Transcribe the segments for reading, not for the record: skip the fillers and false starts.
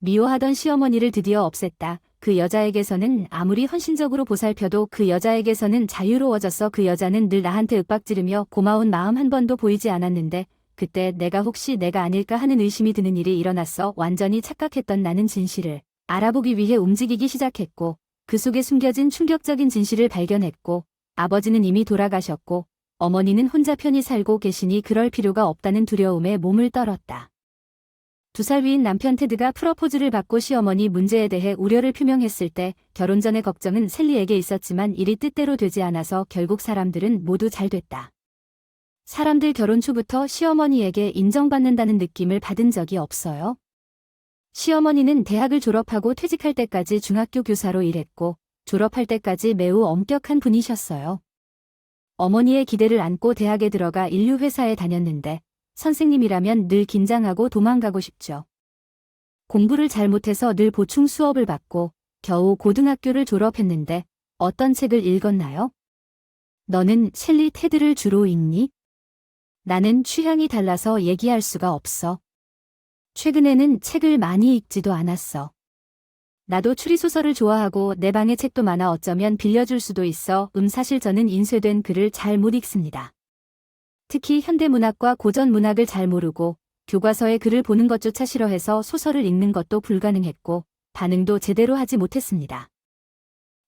미워하던 시어머니를 드디어 없앴다. 그 여자에게서는 아무리 헌신적으로 보살펴도 그 여자에게서는 자유로워졌어. 그 여자는 늘 나한테 윽박지르며 고마운 마음 한 번도 보이지 않았는데 그때 내가 혹시 내가 아닐까 하는 의심이 드는 일이 일어났어. 완전히 착각했던 나는 진실을 알아보기 위해 움직이기 시작했고 그 속에 숨겨진 충격적인 진실을 발견했고 아버지는 이미 돌아가셨고 어머니는 혼자 편히 살고 계시니 그럴 필요가 없다는 두려움에 몸을 떨었다. 2살 위인 남편 테드가 프러포즈를 받고 시어머니 문제에 대해 우려를 표명했을 때 결혼 전의 걱정은 셀리에게 있었지만 일이 뜻대로 되지 않아서 결국 사람들은 모두 잘 됐다. 사람들 결혼 초부터 시어머니에게 인정받는다는 느낌을 받은 적이 없어요. 시어머니는 대학을 졸업하고 퇴직할 때까지 중학교 교사로 일했고 졸업할 때까지 매우 엄격한 분이셨어요. 어머니의 기대를 안고 대학에 들어가 인류회사에 다녔는데 선생님이라면 늘 긴장하고 도망가고 싶죠. 공부를 잘 못해서 늘 보충 수업을 받고 겨우 고등학교를 졸업했는데 어떤 책을 읽었나요? 너는 셸리 테드를 주로 읽니? 나는 취향이 달라서 얘기할 수가 없어. 최근에는 책을 많이 읽지도 않았어. 나도 추리소설을 좋아하고 내 방에 책도 많아. 어쩌면 빌려줄 수도 있어. 사실 저는 인쇄된 글을 잘 못 읽습니다. 특히 현대문학과 고전문학을 잘 모르고 교과서에 글을 보는 것조차 싫어해서 소설을 읽는 것도 불가능했고 반응도 제대로 하지 못했습니다.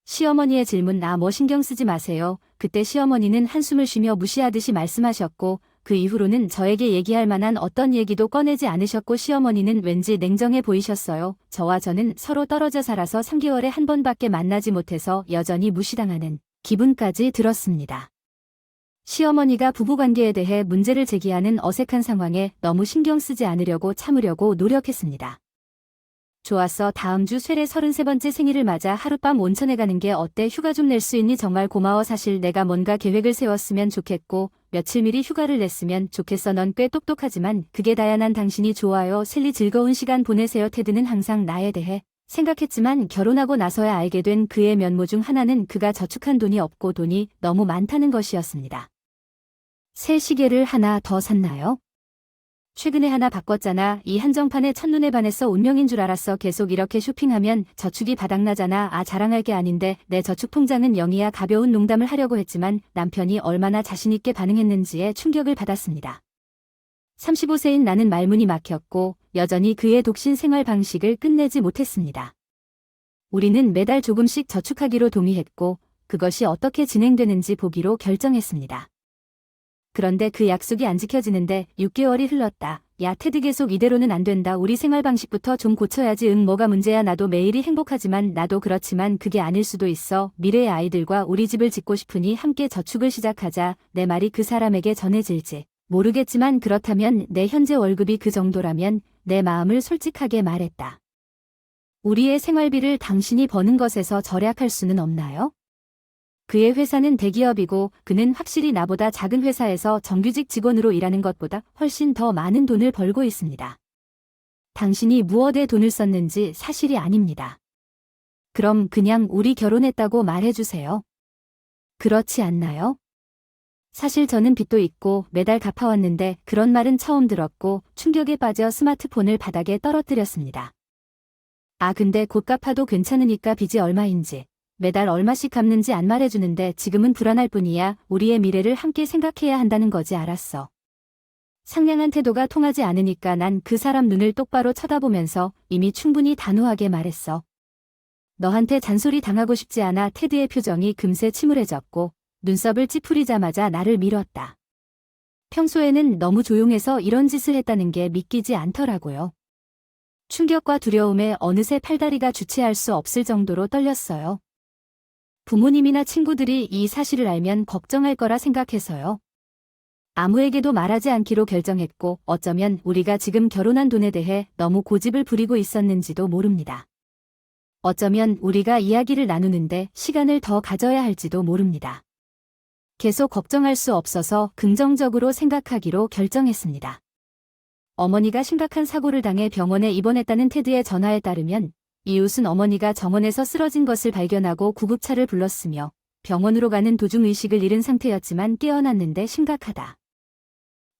시어머니의 질문 뭐 신경 쓰지 마세요. 그때 시어머니는 한숨을 쉬며 무시하듯이 말씀하셨고 그 이후로는 저에게 얘기할 만한 어떤 얘기도 꺼내지 않으셨고 시어머니는 왠지 냉정해 보이셨어요. 저와 저는 서로 떨어져 살아서 3개월에 한 번밖에 만나지 못해서 여전히 무시당하는 기분까지 들었습니다. 시어머니가 부부관계에 대해 문제를 제기하는 어색한 상황에 너무 신경 쓰지 않으려고 참으려고 노력했습니다. 좋았어. 다음 주 쇠의 33번째 생일을 맞아 하룻밤 온천에 가는 게 어때? 휴가 좀 낼 수 있니? 정말 고마워. 사실 내가 뭔가 계획을 세웠으면 좋겠고 며칠 미리 휴가를 냈으면 좋겠어. 넌 꽤 똑똑하지만 그게 다야. 난 당신이 좋아요. 셀리 즐거운 시간 보내세요. 테드는 항상 나에 대해 생각했지만 결혼하고 나서야 알게 된 그의 면모 중 하나는 그가 저축한 돈이 없고 돈이 너무 많다는 것이었습니다. 새 시계를 하나 더 샀나요? 최근에 하나 바꿨잖아. 이 한정판에 첫눈에 반해서 운명인 줄 알았어. 계속 이렇게 쇼핑하면 저축이 바닥나잖아. 자랑할 게 아닌데 내 저축 통장은 0이야. 가벼운 농담을 하려고 했지만 남편이 얼마나 자신있게 반응했는지에 충격을 받았습니다. 35세인 나는 말문이 막혔고 여전히 그의 독신 생활 방식을 끝내지 못했습니다. 우리는 매달 조금씩 저축하기로 동의했고 그것이 어떻게 진행되는지 보기로 결정했습니다. 그런데 그 약속이 안 지켜지는데 6개월이 흘렀다. 야 테드 계속 이대로는 안 된다. 우리 생활 방식부터 좀 고쳐야지. 뭐가 문제야? 나도 매일이 행복하지만 나도 그렇지만 그게 아닐 수도 있어. 미래의 아이들과 우리 집을 짓고 싶으니 함께 저축을 시작하자. 내 말이 그 사람에게 전해질지 모르겠지만 그렇다면 내 현재 월급이 그 정도라면 내 마음을 솔직하게 말했다. 우리의 생활비를 당신이 버는 것에서 절약할 수는 없나요? 그의 회사는 대기업이고 그는 확실히 나보다 작은 회사에서 정규직 직원으로 일하는 것보다 훨씬 더 많은 돈을 벌고 있습니다. 당신이 무엇에 돈을 썼는지 사실이 아닙니다. 그럼 그냥 우리 결혼했다고 말해주세요. 그렇지 않나요? 사실 저는 빚도 있고 매달 갚아왔는데 그런 말은 처음 들었고 충격에 빠져 스마트폰을 바닥에 떨어뜨렸습니다. 근데 곧 갚아도 괜찮으니까 빚이 얼마인지 매달 얼마씩 갚는지 안 말해주는데 지금은 불안할 뿐이야. 우리의 미래를 함께 생각해야 한다는 거지. 알았어. 상냥한 태도가 통하지 않으니까 난 그 사람 눈을 똑바로 쳐다보면서 이미 충분히 단호하게 말했어. 너한테 잔소리 당하고 싶지 않아. 테드의 표정이 금세 침울해졌고 눈썹을 찌푸리자마자 나를 밀었다. 평소에는 너무 조용해서 이런 짓을 했다는 게 믿기지 않더라고요. 충격과 두려움에 어느새 팔다리가 주체할 수 없을 정도로 떨렸어요. 부모님이나 친구들이 이 사실을 알면 걱정할 거라 생각해서요. 아무에게도 말하지 않기로 결정했고 어쩌면 우리가 지금 결혼한 돈에 대해 너무 고집을 부리고 있었는지도 모릅니다. 어쩌면 우리가 이야기를 나누는데 시간을 더 가져야 할지도 모릅니다. 계속 걱정할 수 없어서 긍정적으로 생각하기로 결정했습니다. 어머니가 심각한 사고를 당해 병원에 입원했다는 테드의 전화에 따르면 이웃은 어머니가 정원에서 쓰러진 것을 발견하고 구급차를 불렀으며 병원으로 가는 도중 의식을 잃은 상태였지만 깨어났는데 심각하다.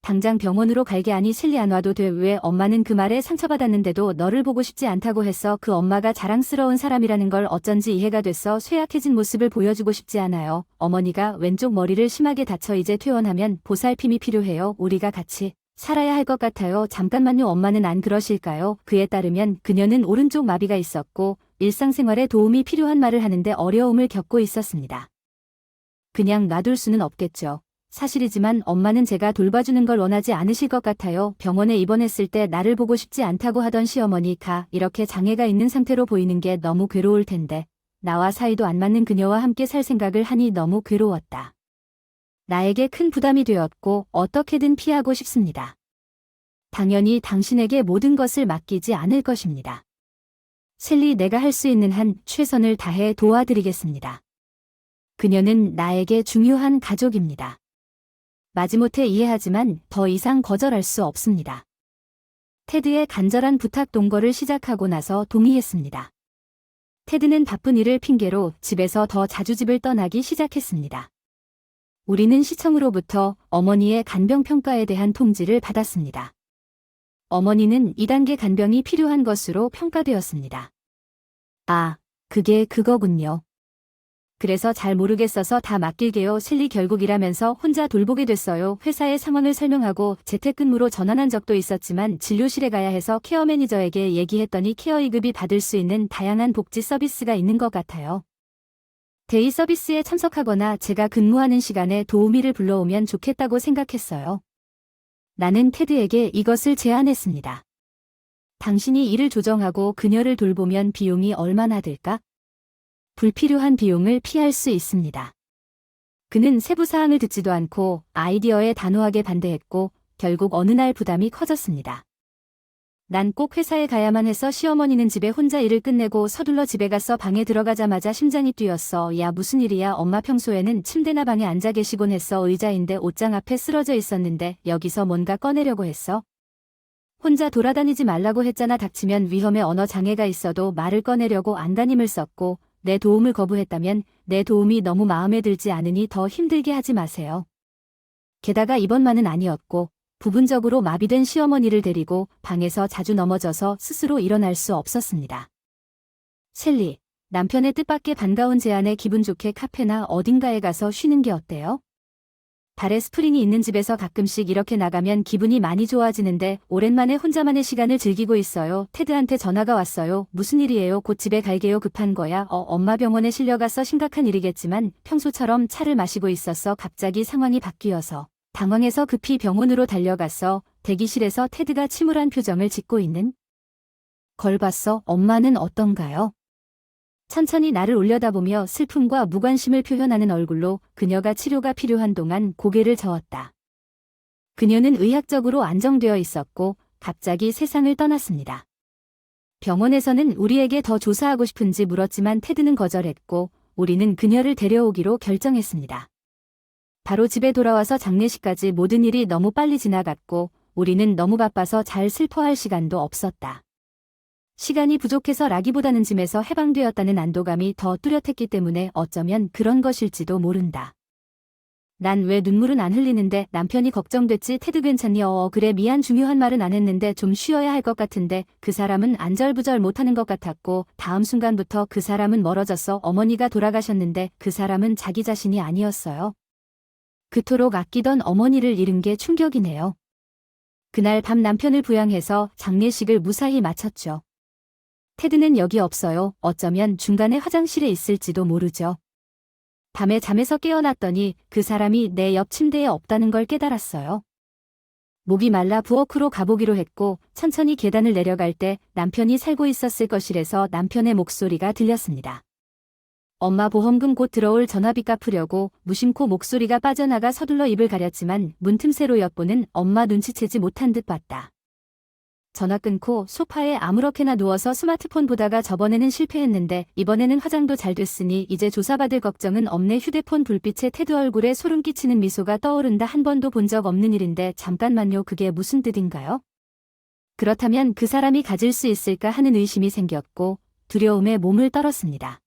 당장 병원으로 갈게. 아니 셀리 안 와도 돼. 왜? 엄마는 그 말에 상처받았는데도 너를 보고 싶지 않다고 했어. 그 엄마가 자랑스러운 사람이라는 걸 어쩐지 이해가 됐어. 쇠약해진 모습을 보여주고 싶지 않아요. 어머니가 왼쪽 머리를 심하게 다쳐 이제 퇴원하면 보살핌이 필요해요. 우리가 같이 살아야 할 것 같아요. 잠깐만요. 엄마는 안 그러실까요? 그에 따르면 그녀는 오른쪽 마비가 있었고 일상생활에 도움이 필요한 말을 하는데 어려움을 겪고 있었습니다. 그냥 놔둘 수는 없겠죠. 사실이지만 엄마는 제가 돌봐주는 걸 원하지 않으실 것 같아요. 병원에 입원했을 때 나를 보고 싶지 않다고 하던 시어머니가 이렇게 장애가 있는 상태로 보이는 게 너무 괴로울 텐데 나와 사이도 안 맞는 그녀와 함께 살 생각을 하니 너무 괴로웠다. 나에게 큰 부담이 되었고 어떻게든 피하고 싶습니다. 당연히 당신에게 모든 것을 맡기지 않을 것입니다. 셀리, 내가 할 수 있는 한 최선을 다해 도와드리겠습니다. 그녀는 나에게 중요한 가족입니다. 마지못해 이해하지만 더 이상 거절할 수 없습니다. 테드의 간절한 부탁 동거를 시작하고 나서 동의했습니다. 테드는 바쁜 일을 핑계로 집에서 더 자주 집을 떠나기 시작했습니다. 우리는 시청으로부터 어머니의 간병 평가에 대한 통지를 받았습니다. 어머니는 2단계 간병이 필요한 것으로 평가되었습니다. 아, 그게 그거군요. 그래서 잘 모르겠어서 다 맡길게요. 셀리, 결국 일하면서 혼자 돌보게 됐어요. 회사의 상황을 설명하고 재택근무로 전환한 적도 있었지만 진료실에 가야 해서 케어 매니저에게 얘기했더니 케어 2급이 받을 수 있는 다양한 복지 서비스가 있는 것 같아요. 데이 서비스에 참석하거나 제가 근무하는 시간에 도우미를 불러오면 좋겠다고 생각했어요. 나는 테드에게 이것을 제안했습니다. 당신이 일을 조정하고 그녀를 돌보면 비용이 얼마나 들까? 불필요한 비용을 피할 수 있습니다. 그는 세부 사항을 듣지도 않고 아이디어에 단호하게 반대했고 결국 어느 날 부담이 커졌습니다. 난 꼭 회사에 가야만 해서 시어머니는 집에 혼자 일을 끝내고 서둘러 집에 가서 방에 들어가자마자 심장이 뛰었어. 야, 무슨 일이야? 엄마 평소에는 침대나 방에 앉아 계시곤 했어. 의자인데 옷장 앞에 쓰러져 있었는데 여기서 뭔가 꺼내려고 했어. 혼자 돌아다니지 말라고 했잖아. 닥치면 위험해. 언어 장애가 있어도 말을 꺼내려고 안간힘을 썼고 내 도움을 거부했다면 내 도움이 너무 마음에 들지 않으니 더 힘들게 하지 마세요. 게다가 이번만은 아니었고 부분적으로 마비된 시어머니를 데리고 방에서 자주 넘어져서 스스로 일어날 수 없었습니다. 셀리, 남편의 뜻밖의 반가운 제안에 기분 좋게 카페나 어딘가에 가서 쉬는 게 어때요? 발에 스프링이 있는 집에서 가끔씩 이렇게 나가면 기분이 많이 좋아지는데 오랜만에 혼자만의 시간을 즐기고 있어요. 테드한테 전화가 왔어요. 무슨 일이에요? 곧 집에 갈게요. 급한 거야? 엄마 병원에 실려가서 심각한 일이겠지만 평소처럼 차를 마시고 있었어. 갑자기 상황이 바뀌어서 당황해서 급히 병원으로 달려갔어. 대기실에서 테드가 침울한 표정을 짓고 있는 걸 봤어. 엄마는 어떤가요? 천천히 나를 올려다보며 슬픔과 무관심을 표현하는 얼굴로 그녀가 치료가 필요한 동안 고개를 저었다. 그녀는 의학적으로 안정되어 있었고 갑자기 세상을 떠났습니다. 병원에서는 우리에게 더 조사하고 싶은지 물었지만 테드는 거절했고 우리는 그녀를 데려오기로 결정했습니다. 바로 집에 돌아와서 장례식까지 모든 일이 너무 빨리 지나갔고 우리는 너무 바빠서 잘 슬퍼할 시간도 없었다. 시간이 부족해서 라기보다는 짐에서 해방되었다는 안도감이 더 뚜렷했기 때문에 어쩌면 그런 것일지도 모른다. 난 왜 눈물은 안 흘리는데? 남편이 걱정됐지. 테드 괜찮니? 그래, 미안. 중요한 말은 안 했는데 좀 쉬어야 할 것 같은데. 그 사람은 안절부절 못하는 것 같았고 다음 순간부터 그 사람은 멀어졌어. 어머니가 돌아가셨는데 그 사람은 자기 자신이 아니었어요. 그토록 아끼던 어머니를 잃은 게 충격이네요. 그날 밤 남편을 부양해서 장례식을 무사히 마쳤죠. 테드는 여기 없어요. 어쩌면 중간에 화장실에 있을지도 모르죠. 밤에 잠에서 깨어났더니 그 사람이 내 옆 침대에 없다는 걸 깨달았어요. 목이 말라 부엌으로 가보기로 했고 천천히 계단을 내려갈 때 남편이 살고 있었을 것이라서 남편의 목소리가 들렸습니다. 엄마 보험금 곧 들어올 전화비 갚으려고. 무심코 목소리가 빠져나가 서둘러 입을 가렸지만 문틈새로 엿보는 엄마 눈치채지 못한 듯 봤다. 전화 끊고 소파에 아무렇게나 누워서 스마트폰 보다가 저번에는 실패했는데 이번에는 화장도 잘 됐으니 이제 조사받을 걱정은 없네. 휴대폰 불빛에 테드 얼굴에 소름 끼치는 미소가 떠오른다. 한 번도 본 적 없는 일인데 잠깐만요. 그게 무슨 뜻인가요? 그렇다면 그 사람이 가질 수 있을까 하는 의심이 생겼고 두려움에 몸을 떨었습니다.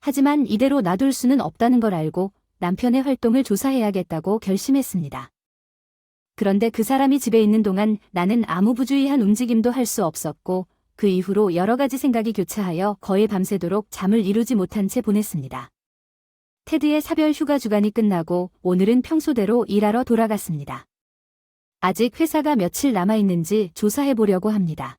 하지만 이대로 놔둘 수는 없다는 걸 알고 남편의 활동을 조사해야겠다고 결심했습니다. 그런데 그 사람이 집에 있는 동안 나는 아무 부주의한 움직임도 할 수 없었고 그 이후로 여러 가지 생각이 교차하여 거의 밤새도록 잠을 이루지 못한 채 보냈습니다. 테드의 사별 휴가 주간이 끝나고 오늘은 평소대로 일하러 돌아갔습니다. 아직 회사가 며칠 남아있는지 조사해 보려고 합니다.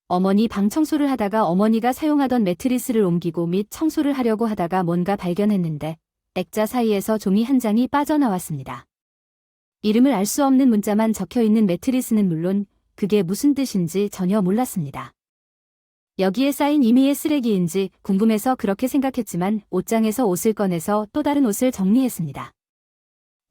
어머니 방 청소를 하다가 어머니가 사용하던 매트리스를 옮기고 및 청소를 하려고 하다가 뭔가 발견했는데 액자 사이에서 종이 한 장이 빠져나왔습니다. 이름을 알 수 없는 문자만 적혀있는 매트리스는 물론 그게 무슨 뜻인지 전혀 몰랐습니다. 여기에 쌓인 임의의 쓰레기인지 궁금해서 그렇게 생각했지만 옷장에서 옷을 꺼내서 또 다른 옷을 정리했습니다.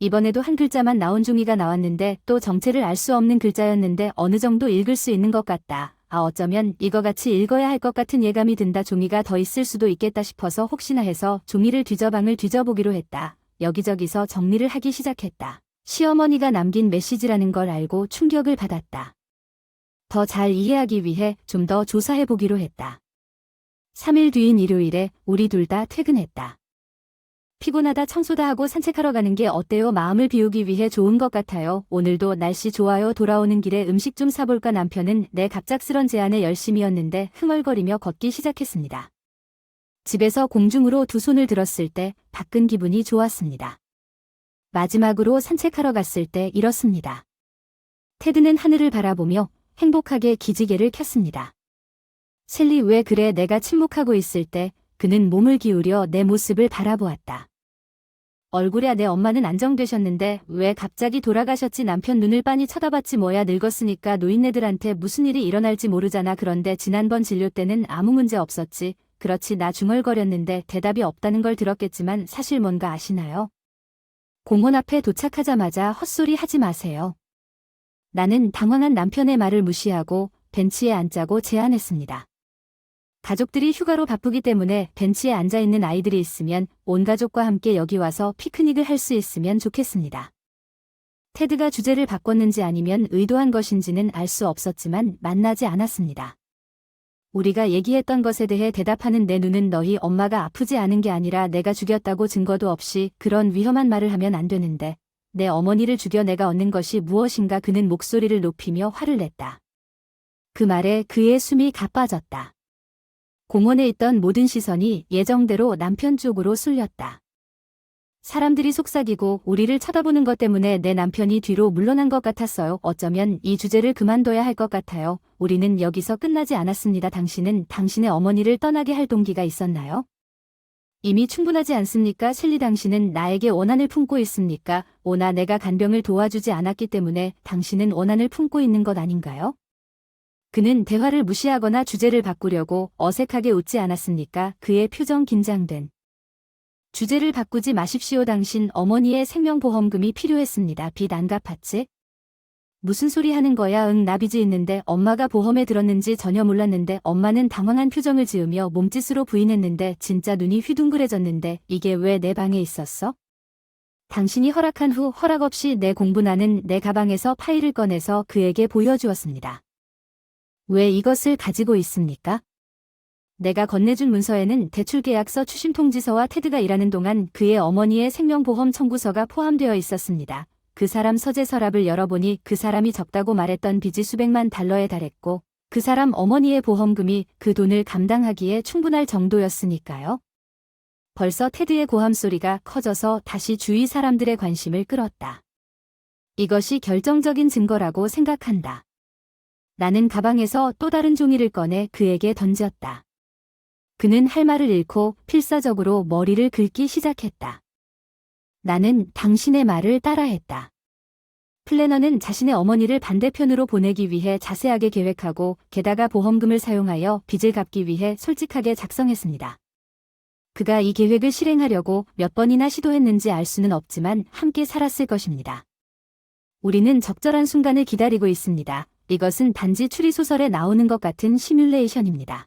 이번에도 한 글자만 나온 종이가 나왔는데 또 정체를 알 수 없는 글자였는데 어느 정도 읽을 수 있는 것 같다. 어쩌면 이거 같이 읽어야 할 것 같은 예감이 든다. 종이가 더 있을 수도 있겠다 싶어서 혹시나 해서 종이를 방을 뒤져보기로 했다. 여기저기서 정리를 하기 시작했다. 시어머니가 남긴 메시지라는 걸 알고 충격을 받았다. 더 잘 이해하기 위해 좀 더 조사해보기로 했다. 3일 뒤인 일요일에 우리 둘 다 퇴근했다. 피곤하다 청소다 하고 산책하러 가는 게 어때요? 마음을 비우기 위해 좋은 것 같아요. 오늘도 날씨 좋아요. 돌아오는 길에 음식 좀 사볼까? 남편은 내 갑작스런 제안에 열심이었는데 흥얼거리며 걷기 시작했습니다. 집에서 공중으로 두 손을 들었을 때 밖은 기분이 좋았습니다. 마지막으로 산책하러 갔을 때 이렇습니다. 테드는 하늘을 바라보며 행복하게 기지개를 켰습니다. 셀리 왜 그래? 내가 침묵하고 있을 때 그는 몸을 기울여 내 모습을 바라보았다. 얼굴에 내 엄마는 안정되셨는데 왜 갑자기 돌아가셨지? 남편 눈을 빤히 쳐다봤지. 뭐야 늙었으니까 노인네들한테 무슨 일이 일어날지 모르잖아. 그런데 지난번 진료 때는 아무 문제 없었지. 그렇지. 나 중얼거렸는데 대답이 없다는 걸 들었겠지만 사실 뭔가 아시나요? 공원 앞에 도착하자마자 헛소리 하지 마세요. 나는 당황한 남편의 말을 무시하고 벤치에 앉자고 제안했습니다. 가족들이 휴가로 바쁘기 때문에 벤치에 앉아있는 아이들이 있으면 온 가족과 함께 여기 와서 피크닉을 할 수 있으면 좋겠습니다. 테드가 주제를 바꿨는지 아니면 의도한 것인지는 알 수 없었지만 만나지 않았습니다. 우리가 얘기했던 것에 대해 대답하는 내 눈은 너희 엄마가 아프지 않은 게 아니라 내가 죽였다고 증거도 없이 그런 위험한 말을 하면 안 되는데 내 어머니를 죽여 내가 얻는 것이 무엇인가? 그는 목소리를 높이며 화를 냈다. 그 말에 그의 숨이 가빠졌다. 공원에 있던 모든 시선이 예정대로 남편 쪽으로 쏠렸다. 사람들이 속삭이고 우리를 쳐다보는 것 때문에 내 남편이 뒤로 물러난 것 같았어요. 어쩌면 이 주제를 그만둬야 할 것 같아요. 우리는 여기서 끝나지 않았습니다. 당신은 당신의 어머니를 떠나게 할 동기가 있었나요? 이미 충분하지 않습니까? 셀리 당신은 나에게 원한을 품고 있습니까? 오나 내가 간병을 도와주지 않았기 때문에 당신은 원한을 품고 있는 것 아닌가요? 그는 대화를 무시하거나 주제를 바꾸려고 어색하게 웃지 않았습니까? 그의 표정 긴장된. 주제를 바꾸지 마십시오. 당신 어머니의 생명보험금이 필요했습니다. 빚 안 갚았지? 무슨 소리 하는 거야? 응, 나 빚이 있는데 엄마가 보험에 들었는지 전혀 몰랐는데. 엄마는 당황한 표정을 지으며 몸짓으로 부인했는데 진짜 눈이 휘둥그레졌는데 이게 왜 내 방에 있었어? 당신이 허락한 후 허락 없이 내 공부나는 내 가방에서 파일을 꺼내서 그에게 보여주었습니다. 왜 이것을 가지고 있습니까? 내가 건네준 문서에는 대출계약서 추심통지서와 테드가 일하는 동안 그의 어머니의 생명보험 청구서가 포함되어 있었습니다. 그 사람 서재 서랍을 열어보니 그 사람이 적다고 말했던 빚이 수백만 달러에 달했고 그 사람 어머니의 보험금이 그 돈을 감당하기에 충분할 정도였으니까요. 벌써 테드의 고함 소리가 커져서 다시 주위 사람들의 관심을 끌었다. 이것이 결정적인 증거라고 생각한다. 나는 가방에서 또 다른 종이를 꺼내 그에게 던졌다. 그는 할 말을 잃고 필사적으로 머리를 긁기 시작했다. 나는 당신의 말을 따라했다. 플래너는 자신의 어머니를 반대편으로 보내기 위해 자세하게 계획하고 게다가 보험금을 사용하여 빚을 갚기 위해 솔직하게 작성했습니다. 그가 이 계획을 실행하려고 몇 번이나 시도했는지 알 수는 없지만 함께 살았을 것입니다. 우리는 적절한 순간을 기다리고 있습니다. 이것은 단지 추리소설에 나오는 것 같은 시뮬레이션입니다.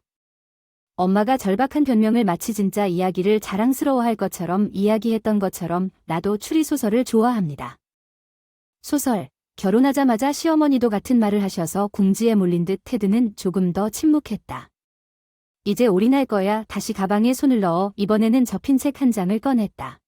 엄마가 절박한 변명을 마치 진짜 이야기를 자랑스러워할 것처럼 이야기했던 것처럼 나도 추리소설을 좋아합니다. 소설, 결혼하자마자 시어머니도 같은 말을 하셔서 궁지에 몰린 듯 테드는 조금 더 침묵했다. 이제 올인할 거야. 다시 가방에 손을 넣어 이번에는 접힌 책 한 장을 꺼냈다.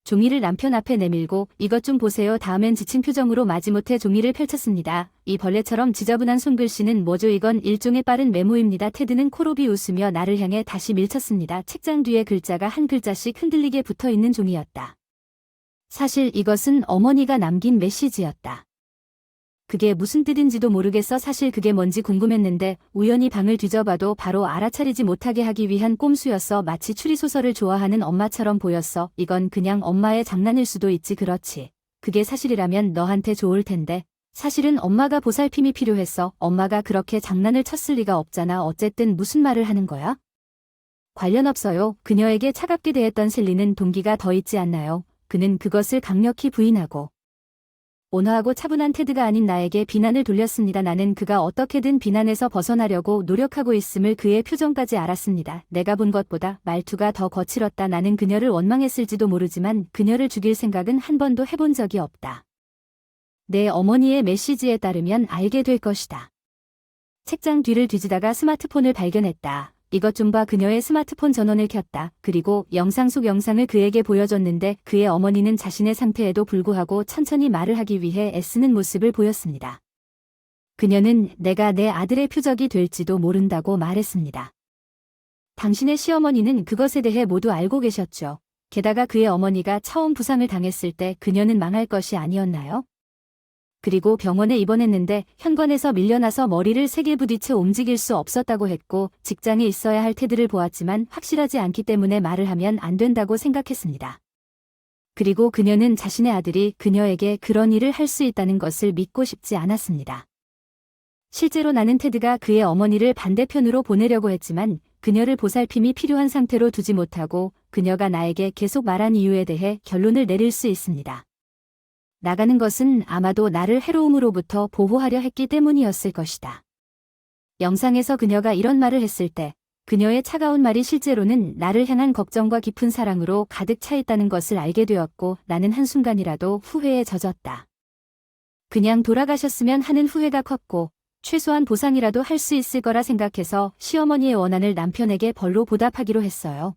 종이를 남편 앞에 내밀고 이것 좀 보세요. 다음엔 지친 표정으로 마지못해 종이를 펼쳤습니다. 이 벌레처럼 지저분한 손글씨는 뭐죠? 이건 일종의 빠른 메모입니다. 테드는 코롭이 웃으며 나를 향해 다시 밀쳤습니다. 책장 뒤에 글자가 한 글자씩 흔들리게 붙어있는 종이였다. 사실 이것은 어머니가 남긴 메시지였다. 그게 무슨 뜻인지도 모르겠어. 사실 그게 뭔지 궁금했는데 우연히 방을 뒤져봐도 바로 알아차리지 못하게 하기 위한 꼼수였어. 마치 추리소설을 좋아하는 엄마처럼 보였어. 이건 그냥 엄마의 장난일 수도 있지. 그렇지. 그게 사실이라면 너한테 좋을 텐데. 사실은 엄마가 보살핌이 필요했어. 엄마가 그렇게 장난을 쳤을 리가 없잖아. 어쨌든 무슨 말을 하는 거야? 관련 없어요. 그녀에게 차갑게 대했던 셀리는 동기가 더 있지 않나요? 그는 그것을 강력히 부인하고 온화하고 차분한 테드가 아닌 나에게 비난을 돌렸습니다. 나는 그가 어떻게든 비난에서 벗어나려고 노력하고 있음을 그의 표정까지 알았습니다. 내가 본 것보다 말투가 더 거칠었다. 나는 그녀를 원망했을지도 모르지만 그녀를 죽일 생각은 한 번도 해본 적이 없다. 내 어머니의 메시지에 따르면 알게 될 것이다. 책장 뒤를 뒤지다가 스마트폰을 발견했다. 이것 좀 봐. 그녀의 스마트폰 전원을 켰다. 그리고 영상 속 영상을 그에게 보여줬는데 그의 어머니는 자신의 상태에도 불구하고 천천히 말을 하기 위해 애쓰는 모습을 보였습니다. 그녀는 내가 내 아들의 표적이 될지도 모른다고 말했습니다. 당신의 시어머니는 그것에 대해 모두 알고 계셨죠. 게다가 그의 어머니가 처음 부상을 당했을 때 그녀는 망할 것이 아니었나요? 그리고 병원에 입원했는데 현관에서 밀려나서 머리를 세게 부딪혀 움직일 수 없었다고 했고 직장에 있어야 할 테드를 보았지만 확실하지 않기 때문에 말을 하면 안 된다고 생각했습니다. 그리고 그녀는 자신의 아들이 그녀에게 그런 일을 할 수 있다는 것을 믿고 싶지 않았습니다. 실제로 나는 테드가 그의 어머니를 반대편으로 보내려고 했지만 그녀를 보살핌이 필요한 상태로 두지 못하고 그녀가 나에게 계속 말한 이유에 대해 결론을 내릴 수 있습니다. 나가는 것은 아마도 나를 해로움으로부터 보호하려 했기 때문이었을 것이다. 영상에서 그녀가 이런 말을 했을 때 그녀의 차가운 말이 실제로는 나를 향한 걱정과 깊은 사랑으로 가득 차 있다는 것을 알게 되었고 나는 한순간이라도 후회에 젖었다. 그냥 돌아가셨으면 하는 후회가 컸고 최소한 보상이라도 할 수 있을 거라 생각해서 시어머니의 원한을 남편에게 벌로 보답하기로 했어요.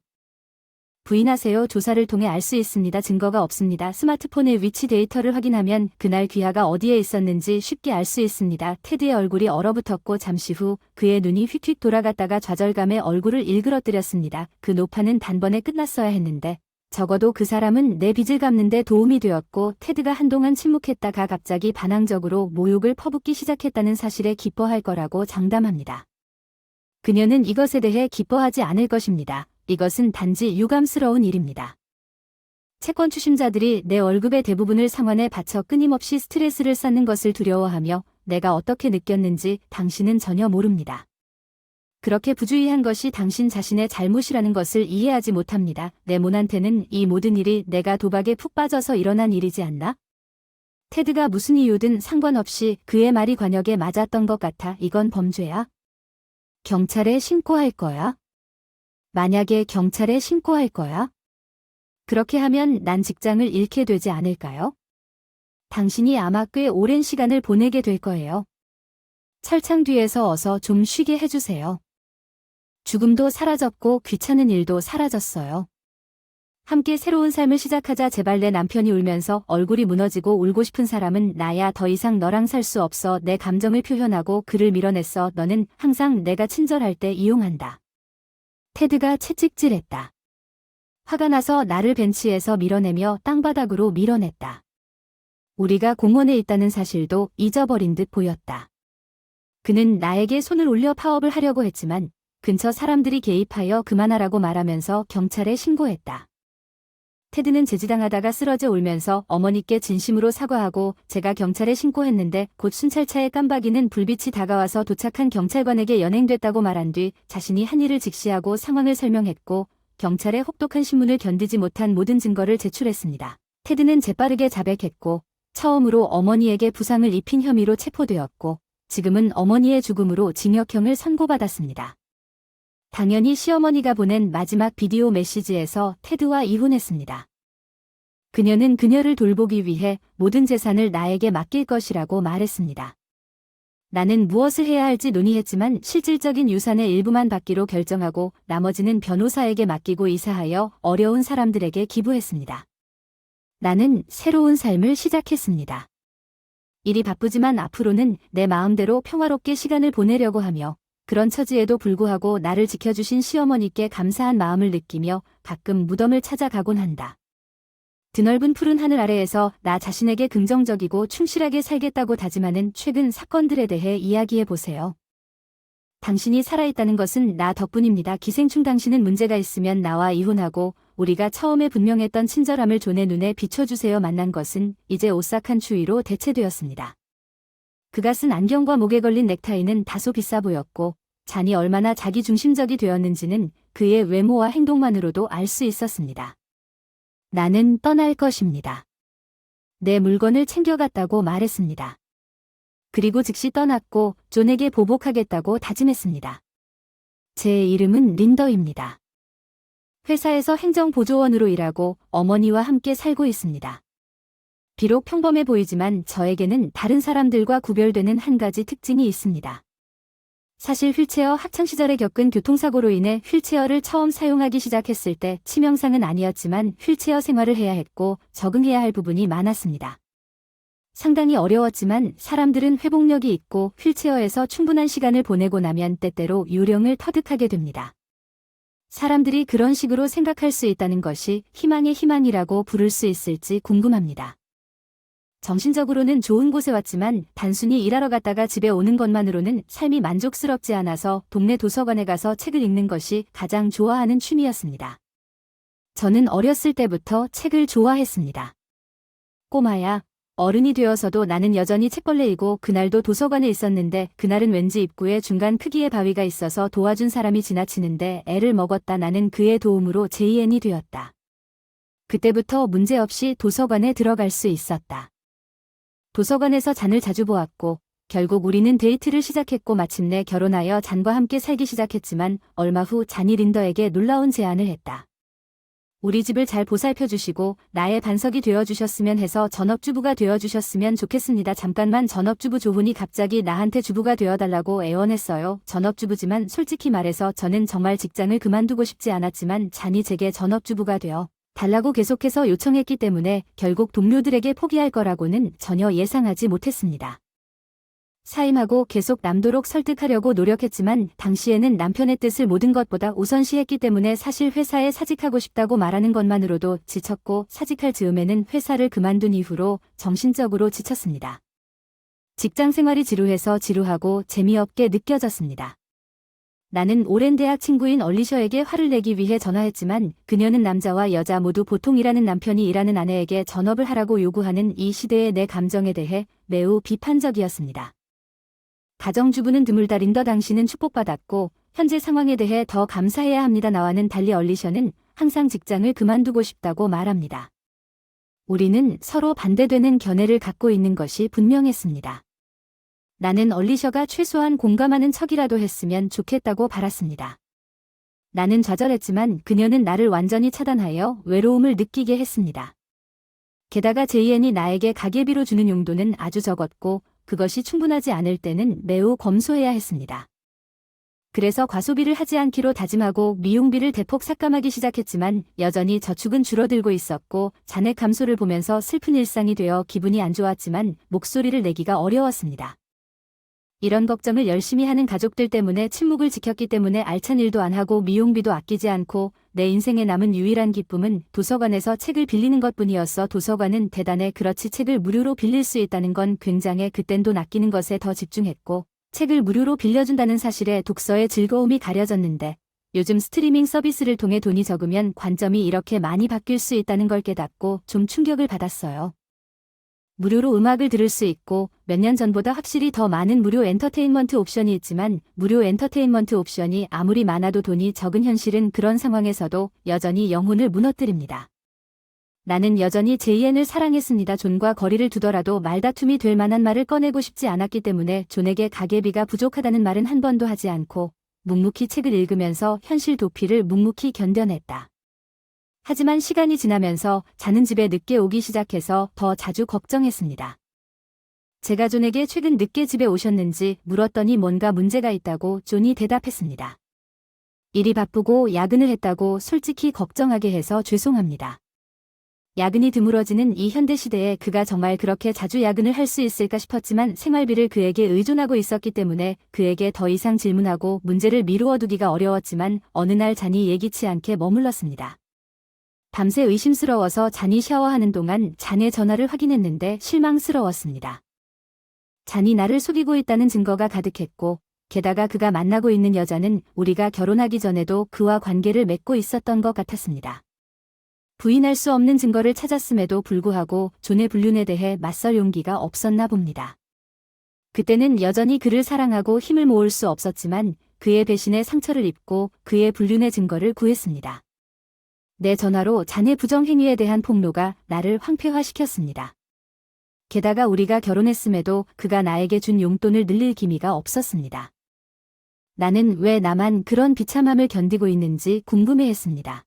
부인하세요. 조사를 통해 알 수 있습니다. 증거가 없습니다. 스마트폰의 위치 데이터를 확인하면 그날 귀하가 어디에 있었는지 쉽게 알 수 있습니다. 테드의 얼굴이 얼어붙었고 잠시 후 그의 눈이 휙휙 돌아갔다가 좌절감에 얼굴을 일그러뜨렸습니다. 그 노파는 단번에 끝났어야 했는데 적어도 그 사람은 내 빚을 갚는 데 도움이 되었고 테드가 한동안 침묵했다가 갑자기 반항적으로 모욕을 퍼붓기 시작했다는 사실에 기뻐할 거라고 장담합니다. 그녀는 이것에 대해 기뻐하지 않을 것입니다. 이것은 단지 유감스러운 일입니다. 채권 추심자들이 내 월급의 대부분을 상환에 바쳐 끊임없이 스트레스를 쌓는 것을 두려워하며 내가 어떻게 느꼈는지 당신은 전혀 모릅니다. 그렇게 부주의한 것이 당신 자신의 잘못이라는 것을 이해하지 못합니다. 내 몬한테는 이 모든 일이 내가 도박에 푹 빠져서 일어난 일이지 않나? 테드가 무슨 이유든 상관없이 그의 말이 관역에 맞았던 것 같아. 이건 범죄야. 경찰에 신고할 거야. 만약에 경찰에 신고할 거야? 그렇게 하면 난 직장을 잃게 되지 않을까요? 당신이 아마 꽤 오랜 시간을 보내게 될 거예요. 철창 뒤에서 어서 좀 쉬게 해주세요. 죽음도 사라졌고 귀찮은 일도 사라졌어요. 함께 새로운 삶을 시작하자. 제발. 내 남편이 울면서 얼굴이 무너지고 울고 싶은 사람은 나야. 더 이상 너랑 살 수 없어. 내 감정을 표현하고 그를 밀어냈어. 너는 항상 내가 친절할 때 이용한다. 테드가 채찍질했다. 화가 나서 나를 벤치에서 밀어내며 땅바닥으로 밀어냈다. 우리가 공원에 있다는 사실도 잊어버린 듯 보였다. 그는 나에게 손을 올려 파업을 하려고 했지만 근처 사람들이 개입하여 그만하라고 말하면서 경찰에 신고했다. 테드는 제지당하다가 쓰러져 울면서 어머니께 진심으로 사과하고 제가 경찰에 신고했는데 곧 순찰차의 깜박이는 불빛이 다가와서 도착한 경찰관에게 연행됐다고 말한 뒤 자신이 한 일을 직시하고 상황을 설명했고 경찰의 혹독한 신문을 견디지 못한 모든 증거를 제출했습니다. 테드는 재빠르게 자백했고 처음으로 어머니에게 부상을 입힌 혐의로 체포되었고 지금은 어머니의 죽음으로 징역형을 선고받았습니다. 당연히 시어머니가 보낸 마지막 비디오 메시지에서 테드와 이혼했습니다. 그녀는 그녀를 돌보기 위해 모든 재산을 나에게 맡길 것이라고 말했습니다. 나는 무엇을 해야 할지 논의했지만 실질적인 유산의 일부만 받기로 결정하고 나머지는 변호사에게 맡기고 이사하여 어려운 사람들에게 기부했습니다. 나는 새로운 삶을 시작했습니다. 일이 바쁘지만 앞으로는 내 마음대로 평화롭게 시간을 보내려고 하며 그런 처지에도 불구하고 나를 지켜주신 시어머니께 감사한 마음을 느끼며 가끔 무덤을 찾아가곤 한다. 드넓은 푸른 하늘 아래에서 나 자신에게 긍정적이고 충실하게 살겠다고 다짐하는 최근 사건들에 대해 이야기해 보세요. 당신이 살아있다는 것은 나 덕분입니다. 기생충. 당신은 문제가 있으면 나와 이혼하고 우리가 처음에 분명했던 친절함을 존의 눈에 비춰주세요. 만난 것은 이제 오싹한 추위로 대체되었습니다. 그가 쓴 안경과 목에 걸린 넥타이는 다소 비싸 보였고 잔이 얼마나 자기중심적이 되었는지는 그의 외모와 행동만으로도 알 수 있었습니다. 나는 떠날 것입니다. 내 물건을 챙겨갔다고 말했습니다. 그리고 즉시 떠났고 존에게 보복하겠다고 다짐했습니다. 제 이름은 린더입니다. 회사에서 행정보조원으로 일하고 어머니와 함께 살고 있습니다. 비록 평범해 보이지만 저에게는 다른 사람들과 구별되는 한 가지 특징이 있습니다. 사실 휠체어 학창시절에 겪은 교통사고로 인해 휠체어를 처음 사용하기 시작했을 때 치명상은 아니었지만 휠체어 생활을 해야 했고 적응해야 할 부분이 많았습니다. 상당히 어려웠지만 사람들은 회복력이 있고 휠체어에서 충분한 시간을 보내고 나면 때때로 요령을 터득하게 됩니다. 사람들이 그런 식으로 생각할 수 있다는 것이 희망의 희망이라고 부를 수 있을지 궁금합니다. 정신적으로는 좋은 곳에 왔지만 단순히 일하러 갔다가 집에 오는 것만으로는 삶이 만족스럽지 않아서 동네 도서관에 가서 책을 읽는 것이 가장 좋아하는 취미였습니다. 저는 어렸을 때부터 책을 좋아했습니다. 꼬마야, 어른이 되어서도 나는 여전히 책벌레이고 그날도 도서관에 있었는데 그날은 왠지 입구에 중간 크기의 바위가 있어서 도와준 사람이 지나치는데 애를 먹었다. 나는 그의 도움으로 JN이 되었다. 그때부터 문제없이 도서관에 들어갈 수 있었다. 도서관에서 잔을 자주 보았고 결국 우리는 데이트를 시작했고 마침내 결혼하여 잔과 함께 살기 시작했지만 얼마 후 잔이 린더에게 놀라운 제안을 했다. 우리 집을 잘 보살펴주시고 나의 반석이 되어주셨으면 해서 전업주부가 되어주셨으면 좋겠습니다. 잠깐만. 전업주부 조훈이 갑자기 나한테 주부가 되어달라고 애원했어요. 전업주부지만 솔직히 말해서 저는 정말 직장을 그만두고 싶지 않았지만 잔이 제게 전업주부가 되어 달라고 계속해서 요청했기 때문에 결국 동료들에게 포기할 거라고는 전혀 예상하지 못했습니다. 사임하고 계속 남도록 설득하려고 노력했지만 당시에는 남편의 뜻을 모든 것보다 우선시했기 때문에 사실 회사에 사직하고 싶다고 말하는 것만으로도 지쳤고 사직할 즈음에는 회사를 그만둔 이후로 정신적으로 지쳤습니다. 직장 생활이 지루해서 지루하고 재미없게 느껴졌습니다. 나는 오랜 대학 친구인 얼리셔에게 화를 내기 위해 전화했지만 그녀는 남자와 여자 모두 보통 일하는 남편이 일하는 아내에게 전업을 하라고 요구하는 이 시대의 내 감정에 대해 매우 비판적이었습니다. 가정주부는 드물다. 린더, 당신은 축복받았고 현재 상황에 대해 더 감사해야 합니다. 나와는 달리 얼리셔는 항상 직장을 그만두고 싶다고 말합니다. 우리는 서로 반대되는 견해를 갖고 있는 것이 분명했습니다. 나는 얼리셔가 최소한 공감하는 척이라도 했으면 좋겠다고 바랐습니다. 나는 좌절했지만 그녀는 나를 완전히 차단하여 외로움을 느끼게 했습니다. 게다가 JN이 나에게 가계비로 주는 용도는 아주 적었고 그것이 충분하지 않을 때는 매우 검소해야 했습니다. 그래서 과소비를 하지 않기로 다짐하고 미용비를 대폭 삭감하기 시작했지만 여전히 저축은 줄어들고 있었고 잔액 감소를 보면서 슬픈 일상이 되어 기분이 안 좋았지만 목소리를 내기가 어려웠습니다. 이런 걱정을 열심히 하는 가족들 때문에 침묵을 지켰기 때문에 알찬 일도 안 하고 미용비도 아끼지 않고 내 인생에 남은 유일한 기쁨은 도서관에서 책을 빌리는 것뿐이었어. 도서관은 대단해. 그렇지, 책을 무료로 빌릴 수 있다는 건 굉장해. 그땐 돈 아끼는 것에 더 집중했고 책을 무료로 빌려준다는 사실에 독서의 즐거움이 가려졌는데 요즘 스트리밍 서비스를 통해 돈이 적으면 관점이 이렇게 많이 바뀔 수 있다는 걸 깨닫고 좀 충격을 받았어요. 무료로 음악을 들을 수 있고 몇 년 전보다 확실히 더 많은 무료 엔터테인먼트 옵션이 있지만 무료 엔터테인먼트 옵션이 아무리 많아도 돈이 적은 현실은 그런 상황에서도 여전히 영혼을 무너뜨립니다. 나는 여전히 JN을 사랑했습니다. 존과 거리를 두더라도 말다툼이 될 만한 말을 꺼내고 싶지 않았기 때문에 존에게 가계비가 부족하다는 말은 한 번도 하지 않고 묵묵히 책을 읽으면서 현실 도피를 묵묵히 견뎌냈다. 하지만 시간이 지나면서 자는 집에 늦게 오기 시작해서 더 자주 걱정했습니다. 제가 존에게 최근 늦게 집에 오셨는지 물었더니 뭔가 문제가 있다고 존이 대답했습니다. 일이 바쁘고 야근을 했다고 솔직히 걱정하게 해서 죄송합니다. 야근이 드물어지는 이 현대시대에 그가 정말 그렇게 자주 야근을 할 수 있을까 싶었지만 생활비를 그에게 의존하고 있었기 때문에 그에게 더 이상 질문하고 문제를 미루어 두기가 어려웠지만 어느 날 잔이 예기치 않게 머물렀습니다. 밤새 의심스러워서 잔이 샤워하는 동안 잔의 전화를 확인했는데 실망스러웠습니다. 잔이 나를 속이고 있다는 증거가 가득했고 게다가 그가 만나고 있는 여자는 우리가 결혼하기 전에도 그와 관계를 맺고 있었던 것 같았습니다. 부인할 수 없는 증거를 찾았음에도 불구하고 존의 불륜에 대해 맞설 용기가 없었나 봅니다. 그때는 여전히 그를 사랑하고 힘을 모을 수 없었지만 그의 배신에 상처를 입고 그의 불륜의 증거를 구했습니다. 내 전화로 자네 부정행위에 대한 폭로가 나를 황폐화시켰습니다. 게다가 우리가 결혼했음에도 그가 나에게 준 용돈을 늘릴 기미가 없었습니다. 나는 왜 나만 그런 비참함을 견디고 있는지 궁금해했습니다.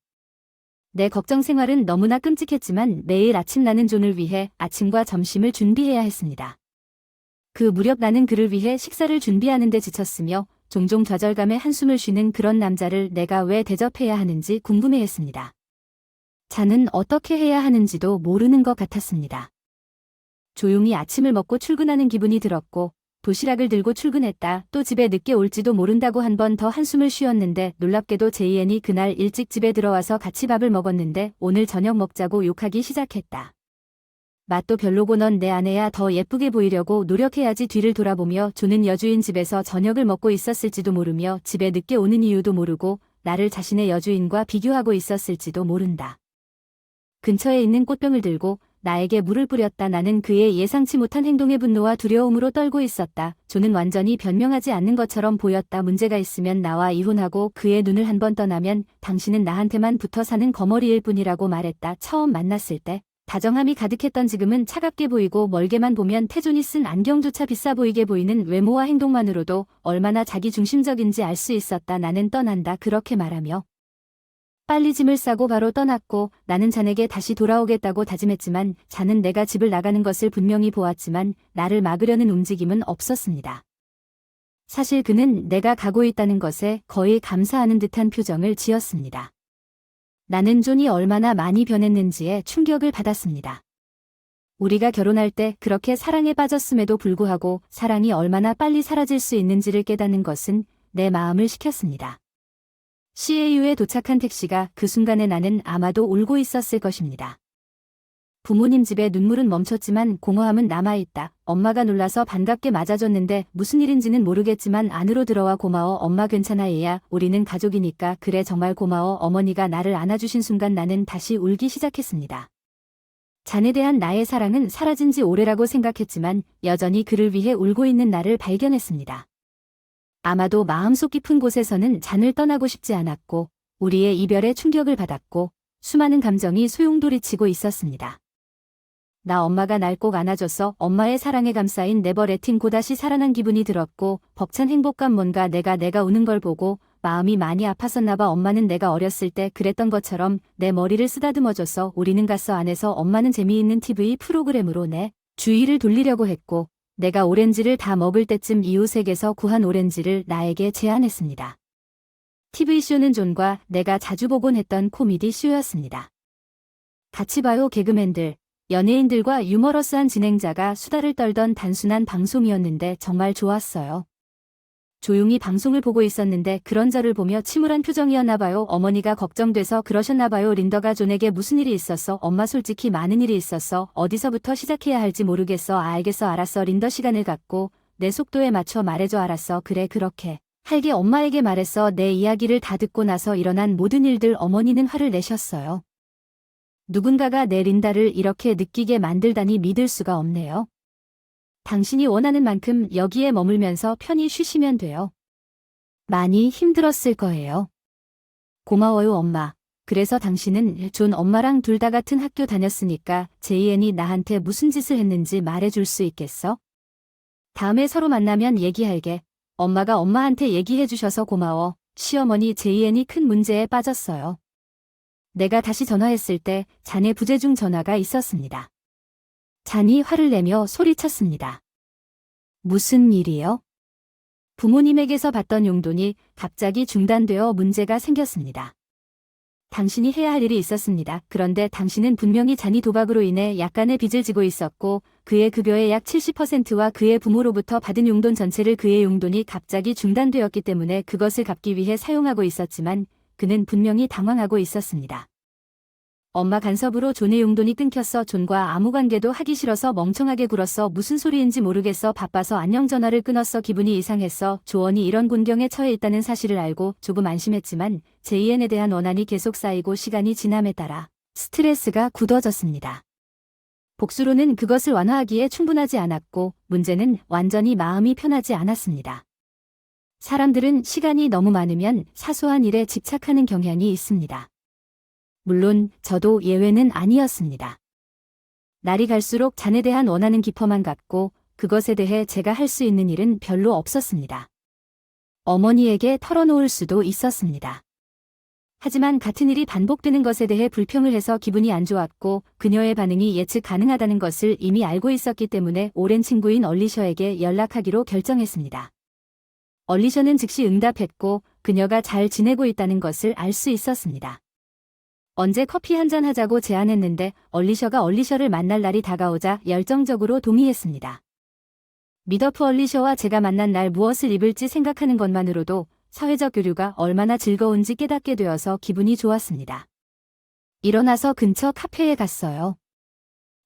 내 걱정 생활은 너무나 끔찍했지만 매일 아침 나는 존을 위해 아침과 점심을 준비해야 했습니다. 그 무렵 나는 그를 위해 식사를 준비하는 데 지쳤으며 종종 좌절감에 한숨을 쉬는 그런 남자를 내가 왜 대접해야 하는지 궁금해했습니다. 자는 어떻게 해야 하는지도 모르는 것 같았습니다. 조용히 아침을 먹고 출근하는 기분이 들었고 도시락을 들고 출근했다. 또 집에 늦게 올지도 모른다고 한 번 더 한숨을 쉬었는데 놀랍게도 제이앤이 그날 일찍 집에 들어와서 같이 밥을 먹었는데 오늘 저녁 먹자고 욕하기 시작했다. 맛도 별로고 넌 내 아내야 더 예쁘게 보이려고 노력해야지. 뒤를 돌아보며 존은 여주인 집에서 저녁을 먹고 있었을지도 모르며 집에 늦게 오는 이유도 모르고 나를 자신의 여주인과 비교하고 있었을지도 모른다. 근처에 있는 꽃병을 들고 나에게 물을 뿌렸다. 나는 그의 예상치 못한 행동에 분노와 두려움으로 떨고 있었다. 존은 완전히 변명하지 않는 것처럼 보였다. 문제가 있으면 나와 이혼하고 그의 눈을 한 번 떠나면 당신은 나한테만 붙어 사는 거머리일 뿐이라고 말했다. 처음 만났을 때 다정함이 가득했던 지금은 차갑게 보이고 멀게만 보면 태존이 쓴 안경조차 비싸 보이게 보이는 외모와 행동만으로도 얼마나 자기중심적인지 알 수 있었다. 나는 떠난다. 그렇게 말하며 빨리 짐을 싸고 바로 떠났고 나는 잔에게 다시 돌아오겠다고 다짐했지만 잔은 내가 집을 나가는 것을 분명히 보았지만 나를 막으려는 움직임은 없었습니다. 사실 그는 내가 가고 있다는 것에 거의 감사하는 듯한 표정을 지었습니다. 나는 존이 얼마나 많이 변했는지에 충격을 받았습니다. 우리가 결혼할 때 그렇게 사랑에 빠졌음에도 불구하고 사랑이 얼마나 빨리 사라질 수 있는지를 깨닫는 것은 내 마음을 식혔습니다. CAU에 도착한 택시가 그 순간에 나는 아마도 울고 있었을 것입니다. 부모님 집에 눈물은 멈췄지만 공허함은 남아있다. 엄마가 놀라서 반갑게 맞아줬는데 무슨 일인지는 모르겠지만 안으로 들어와 고마워 엄마 괜찮아 얘야 우리는 가족이니까 그래 정말 고마워 어머니가 나를 안아주신 순간 나는 다시 울기 시작했습니다. 잔에 대한 나의 사랑은 사라진 지 오래라고 생각했지만 여전히 그를 위해 울고 있는 나를 발견했습니다. 아마도 마음속 깊은 곳에서는 잔을 떠나고 싶지 않았고 우리의 이별에 충격을 받았고 수많은 감정이 소용돌이치고 있었습니다. 나 엄마가 날 꼭 안아줘서 엄마의 사랑에 감싸인 네버레팅 고다시 살아난 기분이 들었고 벅찬 행복감 뭔가 내가 우는 걸 보고 마음이 많이 아팠었나 봐. 엄마는 내가 어렸을 때 그랬던 것처럼 내 머리를 쓰다듬어줘서 우리는 갔어 안에서 엄마는 재미있는 TV 프로그램으로 내 주의를 돌리려고 했고 내가 오렌지를 다 먹을 때쯤 이웃에게서 구한 오렌지를 나에게 제안했습니다. TV쇼는 존과 내가 자주 보곤 했던 코미디 쇼였습니다. 같이 봐요 개그맨들, 연예인들과 유머러스한 진행자가 수다를 떨던 단순한 방송이었는데 정말 좋았어요. 조용히 방송을 보고 있었는데 그런 저를 보며 침울한 표정이었나 봐요. 어머니가 걱정돼서 그러셨나 봐요. 린더가 존에게 무슨 일이 있었어? 엄마 솔직히 많은 일이 있었어. 어디서부터 시작해야 할지 모르겠어. 알겠어 알았어. 린더 시간을 갖고 내 속도에 맞춰 말해줘. 알았어. 그래 그렇게 할게. 엄마에게 말했어. 내 이야기를 다 듣고 나서 일어난 모든 일들. 어머니는 화를 내셨어요. 누군가가 내 린다를 이렇게 느끼게 만들다니 믿을 수가 없네요. 당신이 원하는 만큼 여기에 머물면서 편히 쉬시면 돼요. 많이 힘들었을 거예요. 고마워요 엄마. 그래서 당신은 존 엄마랑 둘 다 같은 학교 다녔으니까 제이앤이 나한테 무슨 짓을 했는지 말해줄 수 있겠어? 다음에 서로 만나면 얘기할게. 엄마가 엄마한테 얘기해주셔서 고마워. 시어머니 제이앤이 큰 문제에 빠졌어요. 내가 다시 전화했을 때 잔의 부재중 전화가 있었습니다. 잔이 화를 내며 소리쳤습니다. 무슨 일이요? 부모님에게서 받던 용돈이 갑자기 중단되어 문제가 생겼습니다. 당신이 해야 할 일이 있었습니다. 그런데 당신은 분명히 잔이 도박으로 인해 약간의 빚을 지고 있었고 그의 급여의 약 70%와 그의 부모로부터 받은 용돈 전체를 그의 용돈이 갑자기 중단되었기 때문에 그것을 갚기 위해 사용하고 있었지만 그는 분명히 당황하고 있었습니다. 엄마 간섭으로 존의 용돈이 끊겼어. 존과 아무 관계도 하기 싫어서 멍청하게 굴었어. 무슨 소리인지 모르겠어. 바빠서 안녕 전화를 끊었어. 기분이 이상했어. 조언이 이런 곤경에 처해 있다는 사실을 알고 조금 안심했지만 제이엔에 대한 원한이 계속 쌓이고 시간이 지남에 따라 스트레스가 굳어졌습니다. 복수로는 그것을 완화하기에 충분하지 않았고 문제는 완전히 마음이 편하지 않았습니다. 사람들은 시간이 너무 많으면 사소한 일에 집착하는 경향이 있습니다. 물론 저도 예외는 아니었습니다. 날이 갈수록 잔에 대한 원한은 깊어만 갔고 그것에 대해 제가 할 수 있는 일은 별로 없었습니다. 어머니에게 털어놓을 수도 있었습니다. 하지만 같은 일이 반복되는 것에 대해 불평을 해서 기분이 안 좋았고 그녀의 반응이 예측 가능하다는 것을 이미 알고 있었기 때문에 오랜 친구인 얼리셔에게 연락하기로 결정했습니다. 얼리셔는 즉시 응답했고 그녀가 잘 지내고 있다는 것을 알 수 있었습니다. 언제 커피 한잔 하자고 제안했는데 얼리셔가 얼리셔를 만날 날이 다가오자 열정적으로 동의했습니다. 미더프 얼리셔와 제가 만난 날 무엇을 입을지 생각하는 것만으로도 사회적 교류가 얼마나 즐거운지 깨닫게 되어서 기분이 좋았습니다. 일어나서 근처 카페에 갔어요.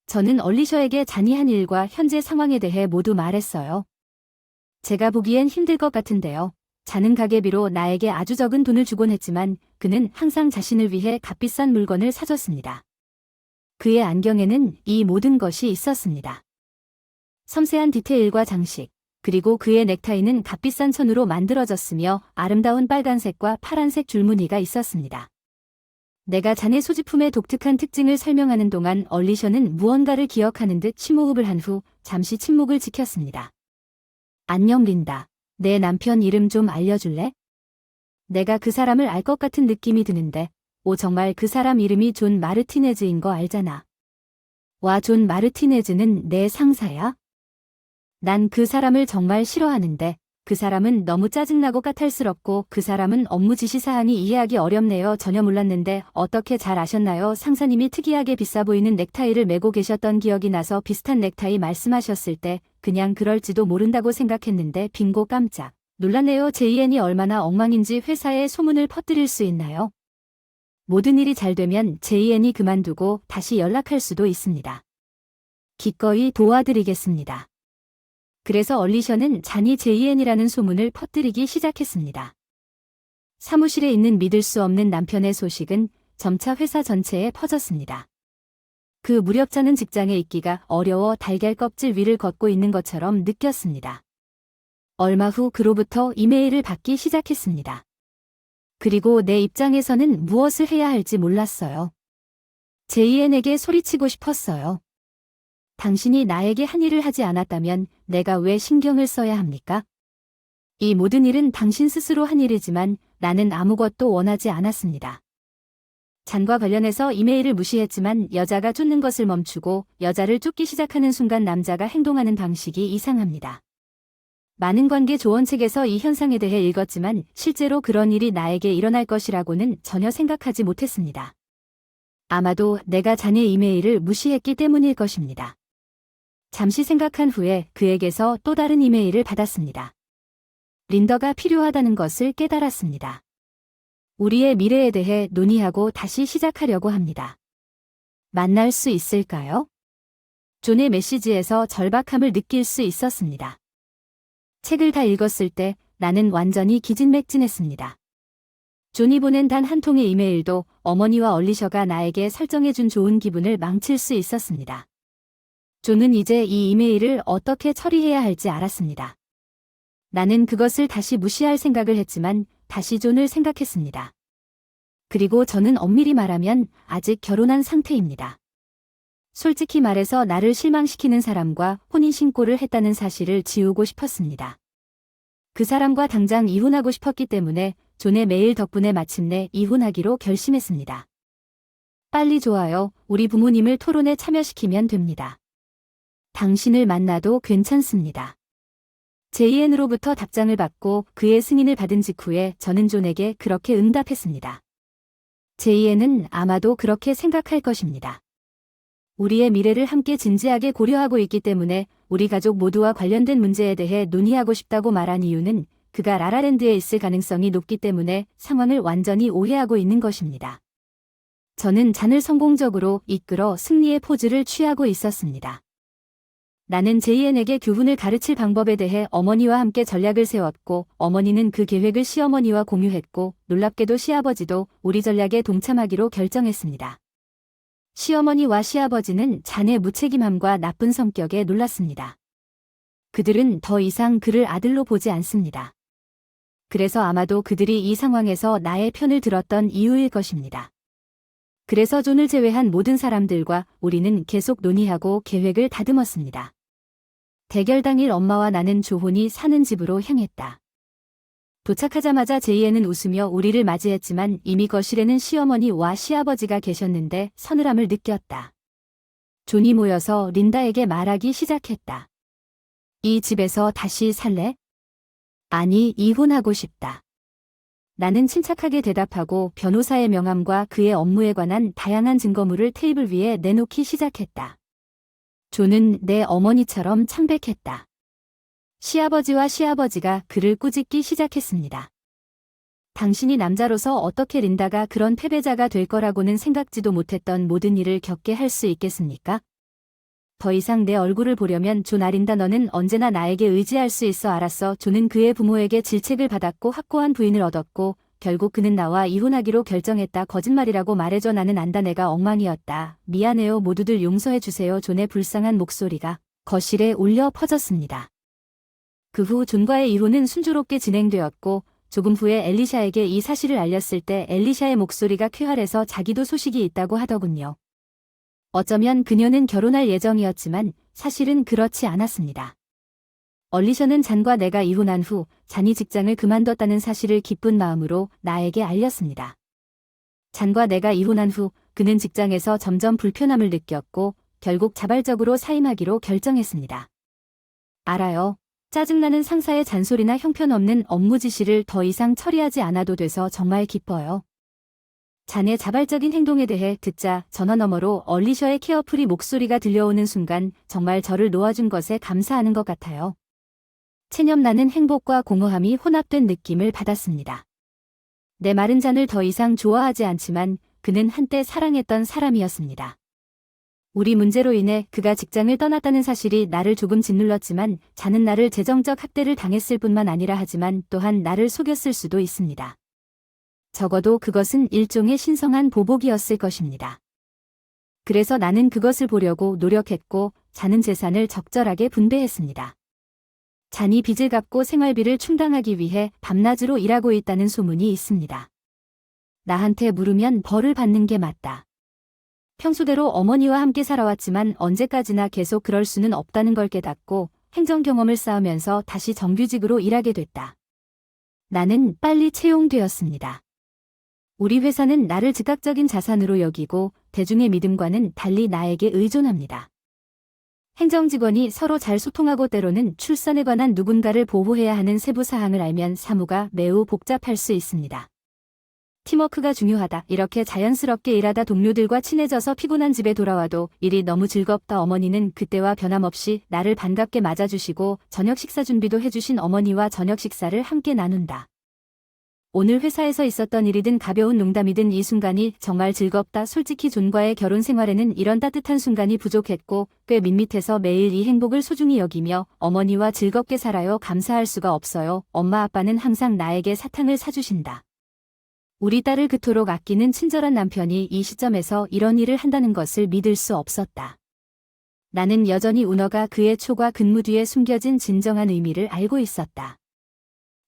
저는 얼리셔에게 잔이 한 일과 현재 상황에 대해 모두 말했어요. 제가 보기엔 힘들 것 같은데요. 잔은 가게비로 나에게 아주 적은 돈을 주곤 했지만 그는 항상 자신을 위해 값비싼 물건을 사줬습니다. 그의 안경에는 이 모든 것이 있었습니다. 섬세한 디테일과 장식, 그리고 그의 넥타이는 값비싼 천으로 만들어졌으며 아름다운 빨간색과 파란색 줄무늬가 있었습니다. 내가 잔의 소지품의 독특한 특징을 설명하는 동안 얼리셔는 무언가를 기억하는 듯 심호흡을 한 후 잠시 침묵을 지켰습니다. 안녕 린다. 내 남편 이름 좀 알려줄래? 내가 그 사람을 알 것 같은 느낌이 드는데, 정말 그 사람 이름이 존 마르티네즈인 거 알잖아. 와, 존 마르티네즈는 내 상사야? 난 그 사람을 정말 싫어하는데, 그 사람은 너무 짜증나고 까탈스럽고 그 사람은 업무 지시사항이 이해하기 어렵네요. 전혀 몰랐는데 어떻게 잘 아셨나요? 상사님이 특이하게 비싸 보이는 넥타이를 메고 계셨던 기억이 나서 비슷한 넥타이 말씀하셨을 때 그냥 그럴지도 모른다고 생각했는데 빙고 깜짝 놀랐네요. 제이엔이 얼마나 엉망인지 회사에 소문을 퍼뜨릴 수 있나요? 모든 일이 잘 되면 제이엔이 그만두고 다시 연락할 수도 있습니다. 기꺼이 도와드리겠습니다. 그래서 얼리셔는 잔이 제이엔이라는 소문을 퍼뜨리기 시작했습니다. 사무실에 있는 믿을 수 없는 남편의 소식은 점차 회사 전체에 퍼졌습니다. 그 무렵자는 직장에 있기가 어려워 달걀 껍질 위를 걷고 있는 것처럼 느꼈습니다. 얼마 후 그로부터 이메일을 받기 시작했습니다. 그리고 내 입장에서는 무엇을 해야 할지 몰랐어요. 제이엔에게 소리치고 싶었어요. 당신이 나에게 한 일을 하지 않았다면 내가 왜 신경을 써야 합니까? 이 모든 일은 당신 스스로 한 일이지만 나는 아무것도 원하지 않았습니다. 잔과 관련해서 이메일을 무시했지만 여자가 쫓는 것을 멈추고 여자를 쫓기 시작하는 순간 남자가 행동하는 방식이 이상합니다. 많은 관계 조언책에서 이 현상에 대해 읽었지만 실제로 그런 일이 나에게 일어날 것이라고는 전혀 생각하지 못했습니다. 아마도 내가 잔의 이메일을 무시했기 때문일 것입니다. 잠시 생각한 후에 그에게서 또 다른 이메일을 받았습니다. 린더가 필요하다는 것을 깨달았습니다. 우리의 미래에 대해 논의하고 다시 시작하려고 합니다. 만날 수 있을까요? 존의 메시지에서 절박함을 느낄 수 있었습니다. 책을 다 읽었을 때 나는 완전히 기진맥진했습니다. 존이 보낸 단 한 통의 이메일도 어머니와 얼리셔가 나에게 설정해준 좋은 기분을 망칠 수 있었습니다. 존은 이제 이 이메일을 어떻게 처리해야 할지 알았습니다. 나는 그것을 다시 무시할 생각을 했지만 다시 존을 생각했습니다. 그리고 저는 엄밀히 말하면 아직 결혼한 상태입니다. 솔직히 말해서 나를 실망시키는 사람과 혼인신고를 했다는 사실을 지우고 싶었습니다. 그 사람과 당장 이혼하고 싶었기 때문에 존의 메일 덕분에 마침내 이혼하기로 결심했습니다. 빨리 좋아요. 우리 부모님을 토론에 참여시키면 됩니다. 당신을 만나도 괜찮습니다. 제이엔으로부터 답장을 받고 그의 승인을 받은 직후에 저는 존에게 그렇게 응답했습니다. 제2애는 아마도 그렇게 생각할 것입니다. 우리의 미래를 함께 진지하게 고려하고 있기 때문에 우리 가족 모두와 관련된 문제에 대해 논의하고 싶다고 말한 이유는 그가 라라랜드에 있을 가능성이 높기 때문에 상황을 완전히 오해하고 있는 것입니다. 저는 잔을 성공적으로 이끌어 승리의 포즈를 취하고 있었습니다. 나는 제이엔에게 교훈을 가르칠 방법에 대해 어머니와 함께 전략을 세웠고 어머니는 그 계획을 시어머니와 공유했고 놀랍게도 시아버지도 우리 전략에 동참하기로 결정했습니다. 시어머니와 시아버지는 잔의 무책임함과 나쁜 성격에 놀랐습니다. 그들은 더 이상 그를 아들로 보지 않습니다. 그래서 아마도 그들이 이 상황에서 나의 편을 들었던 이유일 것입니다. 그래서 존을 제외한 모든 사람들과 우리는 계속 논의하고 계획을 다듬었습니다. 대결 당일 엄마와 나는 조혼이 사는 집으로 향했다. 도착하자마자 제이에는 웃으며 우리를 맞이했지만 이미 거실에는 시어머니와 시아버지가 계셨는데 서늘함을 느꼈다. 존이 모여서 린다에게 말하기 시작했다. 이 집에서 다시 살래? 아니, 이혼하고 싶다. 나는 침착하게 대답하고 변호사의 명함과 그의 업무에 관한 다양한 증거물을 테이블 위에 내놓기 시작했다. 존은 내 어머니처럼 창백했다. 시아버지와 시아버지가 그를 꾸짖기 시작했습니다. 당신이 남자로서 어떻게 린다가 그런 패배자가 될 거라고는 생각지도 못했던 모든 일을 겪게 할 수 있겠습니까? 더 이상 내 얼굴을 보려면 존 아린다 너는 언제나 나에게 의지할 수 있어 알았어. 존은 그의 부모에게 질책을 받았고 확고한 부인을 얻었고 결국 그는 나와 이혼하기로 결정했다. 거짓말이라고 말해줘. 나는 안다. 내가 엉망이었다. 미안해요. 모두들 용서해 주세요. 존의 불쌍한 목소리가 거실에 울려 퍼졌습니다. 그 후 존과의 이혼은 순조롭게 진행되었고 조금 후에 엘리샤에게 이 사실을 알렸을 때 엘리샤의 목소리가 쾌활해서 자기도 소식이 있다고 하더군요. 어쩌면 그녀는 결혼할 예정이었지만 사실은 그렇지 않았습니다. 얼리셔는 잔과 내가 이혼한 후 잔이 직장을 그만뒀다는 사실을 기쁜 마음으로 나에게 알렸습니다. 잔과 내가 이혼한 후 그는 직장에서 점점 불편함을 느꼈고 결국 자발적으로 사임하기로 결정했습니다. 알아요. 짜증나는 상사의 잔소리나 형편없는 업무 지시를 더 이상 처리하지 않아도 돼서 정말 기뻐요. 잔의 자발적인 행동에 대해 듣자 전화 너머로 얼리셔의 케어풀이 목소리가 들려오는 순간 정말 저를 놓아준 것에 감사하는 것 같아요. 체념 나는 행복과 공허함이 혼합된 느낌을 받았습니다. 내 마른 잔을 더 이상 좋아하지 않지만 그는 한때 사랑했던 사람이었습니다. 우리 문제로 인해 그가 직장을 떠났다는 사실이 나를 조금 짓눌렀지만 잔은 나를 재정적 학대를 당했을 뿐만 아니라 하지만 또한 나를 속였을 수도 있습니다. 적어도 그것은 일종의 신성한 보복이었을 것입니다. 그래서 나는 그것을 보려고 노력했고 잔은 재산을 적절하게 분배했습니다. 잔이 빚을 갚고 생활비를 충당하기 위해 밤낮으로 일하고 있다는 소문이 있습니다. 나한테 물으면 벌을 받는 게 맞다. 평소대로 어머니와 함께 살아왔지만 언제까지나 계속 그럴 수는 없다는 걸 깨닫고 행정 경험을 쌓으면서 다시 정규직으로 일하게 됐다. 나는 빨리 채용되었습니다. 우리 회사는 나를 즉각적인 자산으로 여기고 대중의 믿음과는 달리 나에게 의존합니다. 행정직원이 서로 잘 소통하고 때로는 출산에 관한 누군가를 보호해야 하는 세부 사항을 알면 사무가 매우 복잡할 수 있습니다. 팀워크가 중요하다. 이렇게 자연스럽게 일하다 동료들과 친해져서 피곤한 집에 돌아와도 일이 너무 즐겁다. 어머니는 그때와 변함없이 나를 반갑게 맞아주시고 저녁 식사 준비도 해주신 어머니와 저녁 식사를 함께 나눈다. 오늘 회사에서 있었던 일이든 가벼운 농담이든 이 순간이 정말 즐겁다. 솔직히 존과의 결혼 생활에는 이런 따뜻한 순간이 부족했고 꽤 밋밋해서 매일 이 행복을 소중히 여기며 어머니와 즐겁게 살아요. 감사할 수가 없어요. 엄마 아빠는 항상 나에게 사탕을 사주신다. 우리 딸을 그토록 아끼는 친절한 남편이 이 시점에서 이런 일을 한다는 것을 믿을 수 없었다. 나는 여전히 운어가 그의 초과 근무 뒤에 숨겨진 진정한 의미를 알고 있었다.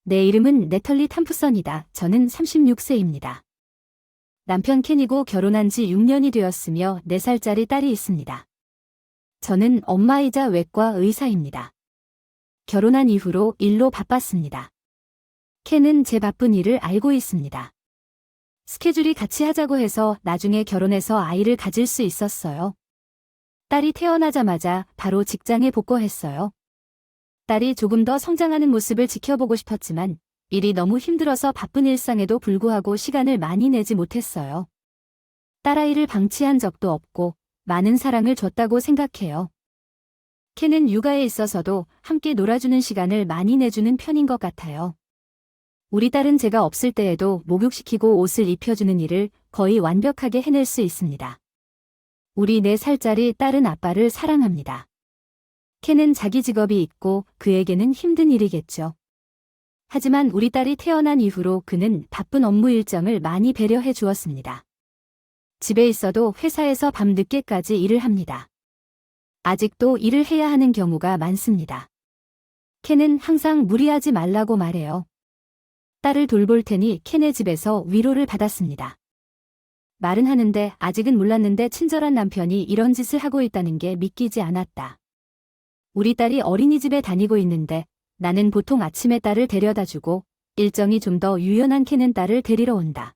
내 이름은 네털리 탐프선이다. 저는 36세입니다. 남편 켄이고 결혼한 지 6년이 되었으며 4살짜리 딸이 있습니다. 저는 엄마이자 외과 의사입니다. 결혼한 이후로 일로 바빴습니다. 켄은 제 바쁜 일을 알고 있습니다. 스케줄이 같이 하자고 해서 나중에 결혼해서 아이를 가질 수 있었어요. 딸이 태어나자마자 바로 직장에 복귀했어요. 딸이 조금 더 성장하는 모습을 지켜보고 싶었지만 일이 너무 힘들어서 바쁜 일상에도 불구하고 시간을 많이 내지 못했어요. 딸아이를 방치한 적도 없고 많은 사랑을 줬다고 생각해요. 켄은 육아에 있어서도 함께 놀아주는 시간을 많이 내주는 편인 것 같아요. 우리 딸은 제가 없을 때에도 목욕시키고 옷을 입혀주는 일을 거의 완벽하게 해낼 수 있습니다. 우리 4살짜리 딸은 아빠를 사랑합니다. 켄은 자기 직업이 있고 그에게는 힘든 일이겠죠. 하지만 우리 딸이 태어난 이후로 그는 바쁜 업무 일정을 많이 배려해 주었습니다. 집에 있어도 회사에서 밤 늦게까지 일을 합니다. 아직도 일을 해야 하는 경우가 많습니다. 켄은 항상 무리하지 말라고 말해요. 딸을 돌볼 테니 켄의 집에서 위로를 받았습니다. 말은 하는데 아직은 몰랐는데 친절한 남편이 이런 짓을 하고 있다는 게 믿기지 않았다. 우리 딸이 어린이집에 다니고 있는데 나는 보통 아침에 딸을 데려다주고 일정이 좀 더 유연한 켄은 딸을 데리러 온다.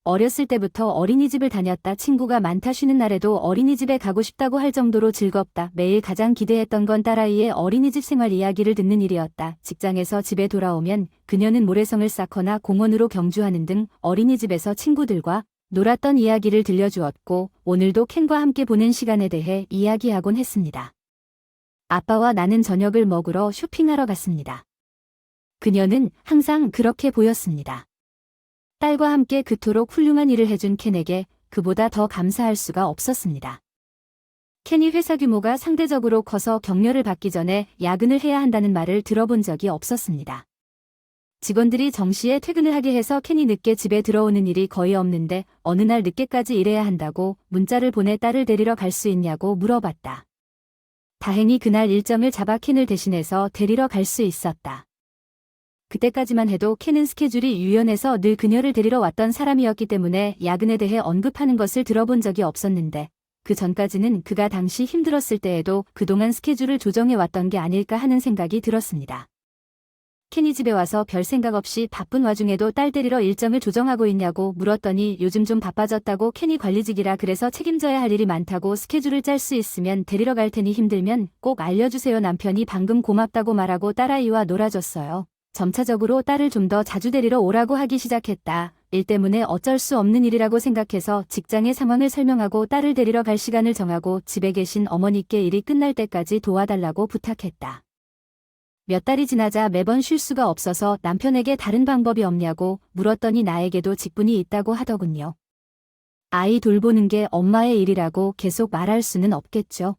어렸을 때부터 어린이집을 다녔다. 친구가 많다. 쉬는 날에도 어린이집에 가고 싶다고 할 정도로 즐겁다. 매일 가장 기대했던 건 딸아이의 어린이집 생활 이야기를 듣는 일이었다. 직장에서 집에 돌아오면 그녀는 모래성을 쌓거나 공원으로 경주하는 등 어린이집에서 친구들과 놀았던 이야기를 들려주었고 오늘도 켄과 함께 보낸 시간에 대해 이야기하곤 했습니다. 아빠와 나는 저녁을 먹으러 쇼핑하러 갔습니다. 그녀는 항상 그렇게 보였습니다. 딸과 함께 그토록 훌륭한 일을 해준 켄에게 그보다 더 감사할 수가 없었습니다. 켄이 회사 규모가 상대적으로 커서 격려를 받기 전에 야근을 해야 한다는 말을 들어본 적이 없었습니다. 직원들이 정시에 퇴근을 하게 해서 켄이 늦게 집에 들어오는 일이 거의 없는데 어느 날 늦게까지 일해야 한다고 문자를 보내 딸을 데리러 갈 수 있냐고 물어봤다. 다행히 그날 일정을 잡아 켄을 대신해서 데리러 갈 수 있었다. 그때까지만 해도 켄은 스케줄이 유연해서 늘 그녀를 데리러 왔던 사람이었기 때문에 야근에 대해 언급하는 것을 들어본 적이 없었는데 그 전까지는 그가 당시 힘들었을 때에도 그동안 스케줄을 조정해 왔던 게 아닐까 하는 생각이 들었습니다. 켄이 집에 와서 별 생각 없이 바쁜 와중에도 딸 데리러 일정을 조정하고 있냐고 물었더니 요즘 좀 바빠졌다고 켄이 관리직이라 그래서 책임져야 할 일이 많다고 스케줄을 짤 수 있으면 데리러 갈 테니 힘들면 꼭 알려주세요. 남편이 방금 고맙다고 말하고 딸아이와 놀아줬어요. 점차적으로 딸을 좀 더 자주 데리러 오라고 하기 시작했다. 일 때문에 어쩔 수 없는 일이라고 생각해서 직장의 상황을 설명하고 딸을 데리러 갈 시간을 정하고 집에 계신 어머니께 일이 끝날 때까지 도와달라고 부탁했다. 몇 달이 지나자 매번 쉴 수가 없어서 남편에게 다른 방법이 없냐고 물었더니 나에게도 직분이 있다고 하더군요. 아이 돌보는 게 엄마의 일이라고 계속 말할 수는 없겠죠.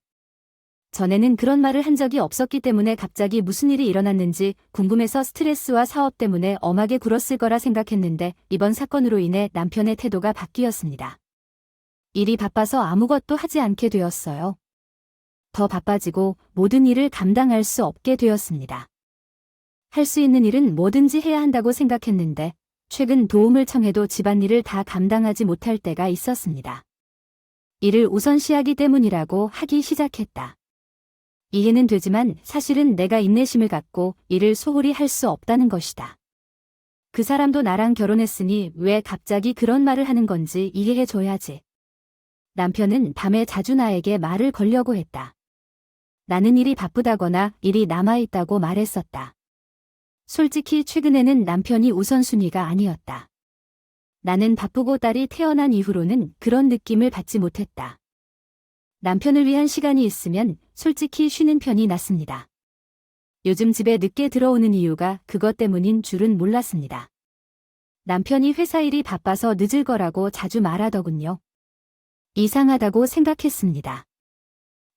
전에는 그런 말을 한 적이 없었기 때문에 갑자기 무슨 일이 일어났는지 궁금해서 스트레스와 사업 때문에 엄하게 굴었을 거라 생각했는데 이번 사건으로 인해 남편의 태도가 바뀌었습니다. 일이 바빠서 아무것도 하지 않게 되었어요. 더 바빠지고 모든 일을 감당할 수 없게 되었습니다. 할 수 있는 일은 뭐든지 해야 한다고 생각했는데 최근 도움을 청해도 집안일을 다 감당하지 못할 때가 있었습니다. 일을 우선시하기 때문이라고 하기 시작했다. 이해는 되지만 사실은 내가 인내심을 갖고 일을 소홀히 할 수 없다는 것이다. 그 사람도 나랑 결혼했으니 왜 갑자기 그런 말을 하는 건지 이해해줘야지. 남편은 밤에 자주 나에게 말을 걸려고 했다. 나는 일이 바쁘다거나 일이 남아있다고 말했었다. 솔직히 최근에는 남편이 우선순위가 아니었다. 나는 바쁘고 딸이 태어난 이후로는 그런 느낌을 받지 못했다. 남편을 위한 시간이 있으면 솔직히 쉬는 편이 낫습니다. 요즘 집에 늦게 들어오는 이유가 그것 때문인 줄은 몰랐습니다. 남편이 회사 일이 바빠서 늦을 거라고 자주 말하더군요. 이상하다고 생각했습니다.